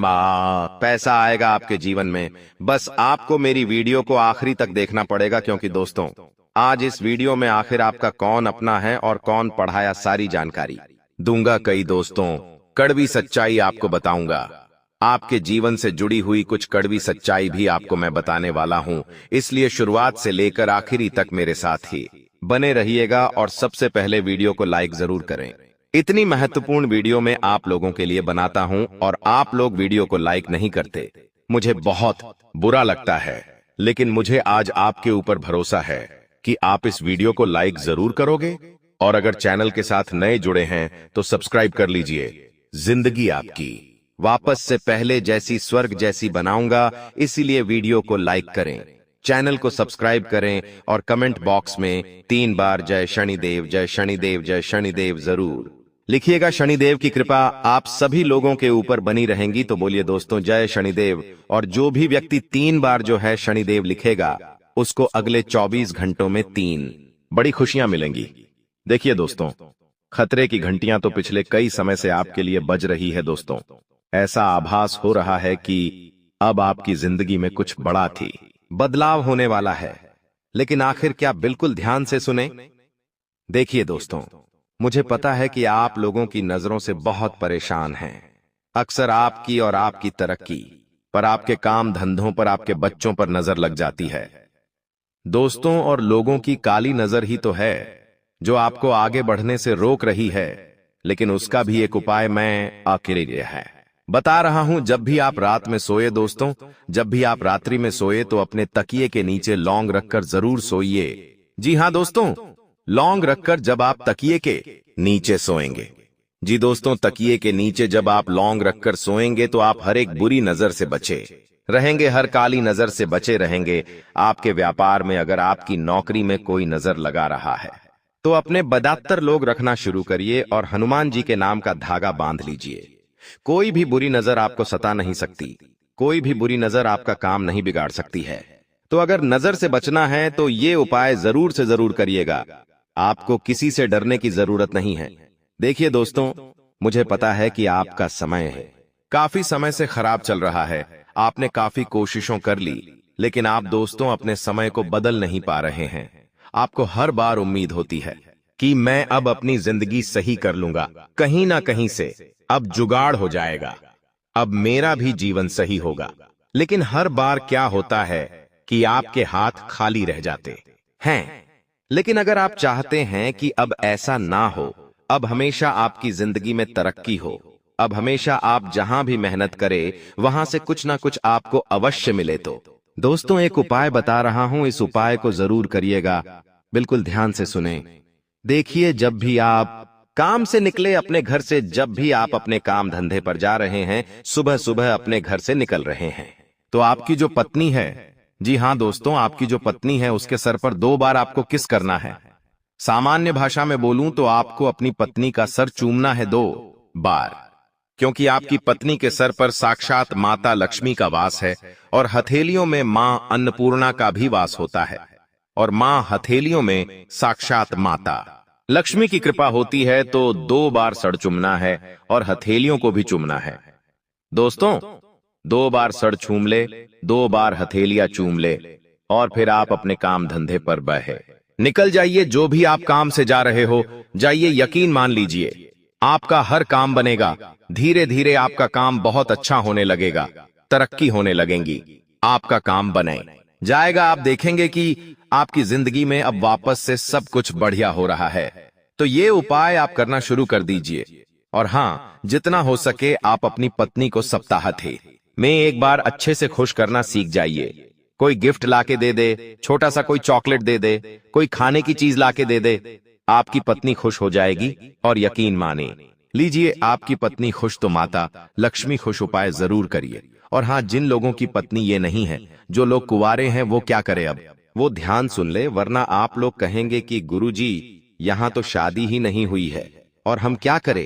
पैसा आएगा आपके जीवन में। बस आपको मेरी वीडियो को आखिरी तक देखना पड़ेगा, क्योंकि दोस्तों आज इस वीडियो में आखिर आपका कौन अपना है और कौन पढ़ाया, सारी जानकारी दूंगा। कई दोस्तों कड़वी सच्चाई आपको बताऊंगा, आपके जीवन से जुड़ी हुई कुछ कड़वी सच्चाई भी आपको मैं बताने वाला हूं। इसलिए शुरुआत से लेकर आखिरी तक मेरे साथ ही बने रहिएगा, और सबसे पहले वीडियो को लाइक जरूर करें। इतनी महत्वपूर्ण वीडियो मैं आप लोगों के लिए बनाता हूं और आप लोग वीडियो को लाइक नहीं करते, मुझे बहुत बुरा लगता है। लेकिन मुझे आज आपके ऊपर भरोसा है कि आप इस वीडियो को लाइक जरूर करोगे, और अगर चैनल के साथ नए जुड़े हैं तो सब्सक्राइब कर लीजिए। जिंदगी आपकी वापस से पहले जैसी स्वर्ग जैसी बनाऊंगा, इसीलिए वीडियो को लाइक करें, चैनल को सब्सक्राइब करें और कमेंट बॉक्स में 3 बार जय शनिदेव, जय शनिदेव, जय शनिदेव जरूर लिखिएगा। शनिदेव की कृपा आप सभी लोगों के ऊपर बनी रहेंगी। तो बोलिए दोस्तों जय शनिदेव। और जो भी व्यक्ति 3 बार जो है शनिदेव लिखेगा, उसको अगले 24 घंटों में 3 बड़ी खुशियां मिलेंगी। देखिए दोस्तों, खतरे की घंटियां तो पिछले कई समय से आपके लिए बज रही है। दोस्तों ऐसा आभास हो रहा है कि अब आपकी जिंदगी में कुछ बड़ा थी बदलाव होने वाला है, लेकिन आखिर क्या? बिल्कुल ध्यान से सुने। देखिए दोस्तों, मुझे पता है कि आप लोगों की नजरों से बहुत परेशान हैं। अक्सर आपकी और आपकी तरक्की पर, आपके काम धंधों पर, आपके बच्चों पर नजर लग जाती है। दोस्तों और लोगों की काली नजर ही तो है जो आपको आगे बढ़ने से रोक रही है, लेकिन उसका भी एक उपाय मैं आपके लिए है बता रहा हूं। जब भी आप रात में सोए दोस्तों, जब भी आप रात्रि में सोए तो अपने तकिए के नीचे लौंग रखकर जरूर सोइए। जी हां दोस्तों, लौंग रखकर जब आप तकिए के नीचे सोएंगे, जी दोस्तों तकिए के नीचे जब आप लौंग रखकर सोएंगे तो आप हर एक बुरी नजर से बचे रहेंगे, हर काली नजर से बचे रहेंगे। आपके व्यापार में अगर आपकी नौकरी में कोई नजर लगा रहा है तो अपने बदतर लोग रखना शुरू करिए और हनुमान जी के नाम का धागा बांध लीजिए। कोई भी बुरी नजर आपको सता नहीं सकती, कोई भी बुरी नजर आपका काम नहीं बिगाड़ सकती है। तो अगर नजर से बचना है तो ये उपाय जरूर से जरूर करिएगा। आपको किसी से डरने की जरूरत नहीं है। देखिए दोस्तों, मुझे पता है कि आपका समय है काफी समय से खराब चल रहा है, आपने काफी कोशिशों कर ली, लेकिन आप दोस्तों अपने समय को बदल नहीं पा रहे हैं। आपको हर बार उम्मीद होती है कि मैं अब अपनी जिंदगी सही कर लूंगा, कहीं ना कहीं से अब जुगाड़ हो जाएगा, अब मेरा भी जीवन सही होगा। लेकिन हर बार क्या होता है कि आपके हाथ खाली रह जाते हैं। लेकिन अगर आप चाहते हैं कि अब ऐसा ना हो, अब हमेशा आपकी जिंदगी में तरक्की हो, अब हमेशा आप जहां भी मेहनत करें वहां से कुछ ना कुछ आपको अवश्य मिले, तो दोस्तों एक उपाय बता रहा हूं, इस उपाय को जरूर करिएगा, बिल्कुल ध्यान से सुने। देखिए, जब भी आप काम से निकले अपने घर से, जब भी आप अपने काम धंधे पर जा रहे हैं, सुबह सुबह अपने घर से निकल रहे हैं, तो आपकी जो पत्नी है, जी हां दोस्तों, आपकी जो पत्नी है उसके सर पर 2 बार आपको किस करना है। सामान्य भाषा में बोलूं तो आपको अपनी पत्नी का सर चूमना है 2 बार, क्योंकि आपकी पत्नी के सर पर साक्षात माता लक्ष्मी का वास है और हथेलियों में मां अन्नपूर्णा का भी वास होता है, और मां हथेलियों में साक्षात माता लक्ष्मी की कृपा होती है। तो 2 बार सर चूमना है और हथेलियों को भी चूमना है। दोस्तों 2 बार सर चूम ले, 2 बार हथेलियां चूम ले, और फिर आप अपने काम धंधे पर बहे निकल जाइए। जो भी आप काम से जा रहे हो जाइए, यकीन मान लीजिए आपका हर काम बनेगा। धीरे धीरे आपका काम बहुत अच्छा होने लगेगा, तरक्की होने लगेंगी, आपका काम बने जाएगा। आप देखेंगे कि आपकी जिंदगी में अब वापस से सब कुछ बढ़िया हो रहा है। तो ये उपाय आप करना शुरू कर दीजिए, और हाँ, जितना हो सके आप अपनी पत्नी को सप्ताहांत में एक बार अच्छे से खुश करना सीख जाइए। कोई गिफ्ट लाके दे दे, छोटा सा कोई चॉकलेट दे दे, कोई खाने की चीज लाके दे दे, आपकी पत्नी खुश हो जाएगी। और यकीन माने लीजिए, आपकी पत्नी खुश तो माता लक्ष्मी खुश। उपाय जरूर करिए। और हाँ, जिन लोगों की पत्नी ये नहीं है, जो लोग कुंवारे हैं, वो क्या करें अब, वो ध्यान सुन ले, वरना आप लोग कहेंगे कि गुरुजी यहां तो शादी ही नहीं हुई है और हम क्या करें,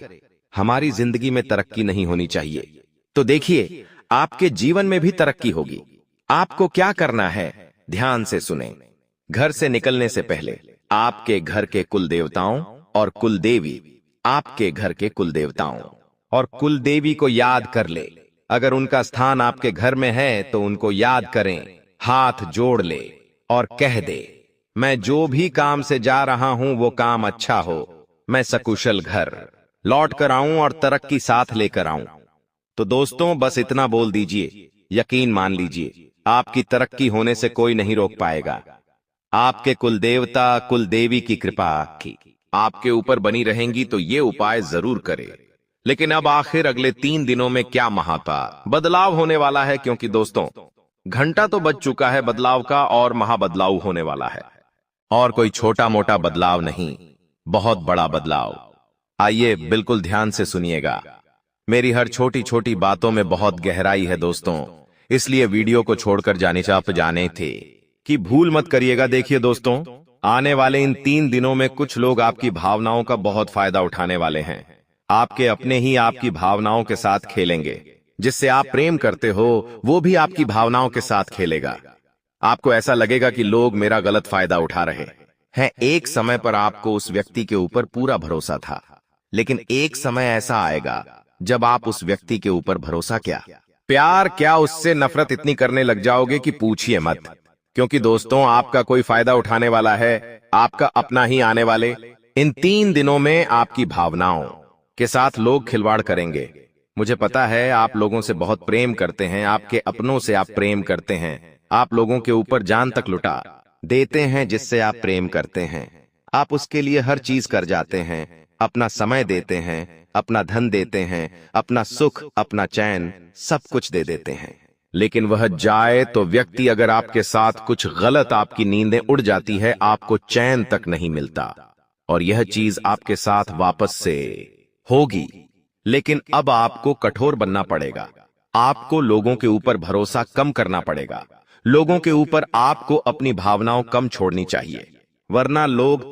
हमारी जिंदगी में तरक्की नहीं होनी चाहिए। तो देखिए, आपके जीवन में भी तरक्की होगी। आपको क्या करना है, ध्यान से सुने। घर से निकलने से पहले आपके घर के कुल देवताओं और कुल देवी, आपके घर के कुल देवताओं और कुल देवी को याद कर ले। अगर उनका स्थान आपके घर में है तो उनको याद करें, हाथ जोड़ ले और कह दे, मैं जो भी काम से जा रहा हूं वो काम अच्छा हो, मैं सकुशल घर लौट कर आऊं और तरक्की साथ लेकर आऊं। तो दोस्तों बस इतना बोल दीजिए, यकीन मान लीजिए आपकी तरक्की होने से कोई नहीं रोक पाएगा। आपके कुल देवता कुल देवी की कृपा की आपके ऊपर बनी रहेंगी। तो ये उपाय जरूर करें। लेकिन अब आखिर अगले 3 दिनों में क्या महापा बदलाव होने वाला है, क्योंकि दोस्तों घंटा तो बज चुका है बदलाव का, और महाबदलाव होने वाला है। और कोई छोटा मोटा बदलाव नहीं, बहुत बड़ा बदलाव। आइए बिल्कुल ध्यान से सुनिएगा। मेरी हर छोटी छोटी बातों में बहुत गहराई है दोस्तों, इसलिए वीडियो को छोड़कर जाने थे कि भूल मत करिएगा। देखिए दोस्तों, आने वाले इन 3 दिनों में कुछ लोग आपकी भावनाओं का बहुत फायदा उठाने वाले हैं। आपके अपने ही आपकी भावनाओं के साथ खेलेंगे। जिससे आप प्रेम करते हो वो भी आपकी भावनाओं के साथ खेलेगा। आपको ऐसा लगेगा कि लोग मेरा गलत फायदा उठा रहे हैं। एक समय पर आपको उस व्यक्ति के ऊपर पूरा भरोसा था, लेकिन एक समय ऐसा आएगा जब आप उस व्यक्ति के ऊपर भरोसा क्या उससे नफरत इतनी करने लग जाओगे कि पूछिए मत। क्योंकि दोस्तों आपका कोई फायदा उठाने वाला है, आपका अपना ही आने वाले। इन 3 दिनों में आपकी भावनाओं के साथ लोग खिलवाड़ करेंगे। मुझे पता है आप लोगों से बहुत प्रेम करते हैं, आपके अपनों से आप प्रेम करते हैं, आप लोगों के ऊपर जान तक लुटा देते हैं जिससे आप प्रेम करते हैं। आप उसके लिए हर चीज कर जाते हैं, अपना समय देते हैं, अपना धन देते हैं, अपना सुख अपना चैन सब कुछ दे देते हैं। लेकिन वह जाए तो व्यक्ति अगर आपके साथ कुछ गलत, आपकी नींदें उड़ जाती है, आपको चैन तक नहीं मिलता, और यह चीज आपके साथ वापस से होगी। लेकिन अब आपको कठोर बनना पड़ेगा। आपको लोगों के ऊपर भरोसा कम करना पड़ेगा। लोगों के ऊपर आपको अपनी भावनाओं कम छोड़नी चाहिए, वरना लोग तो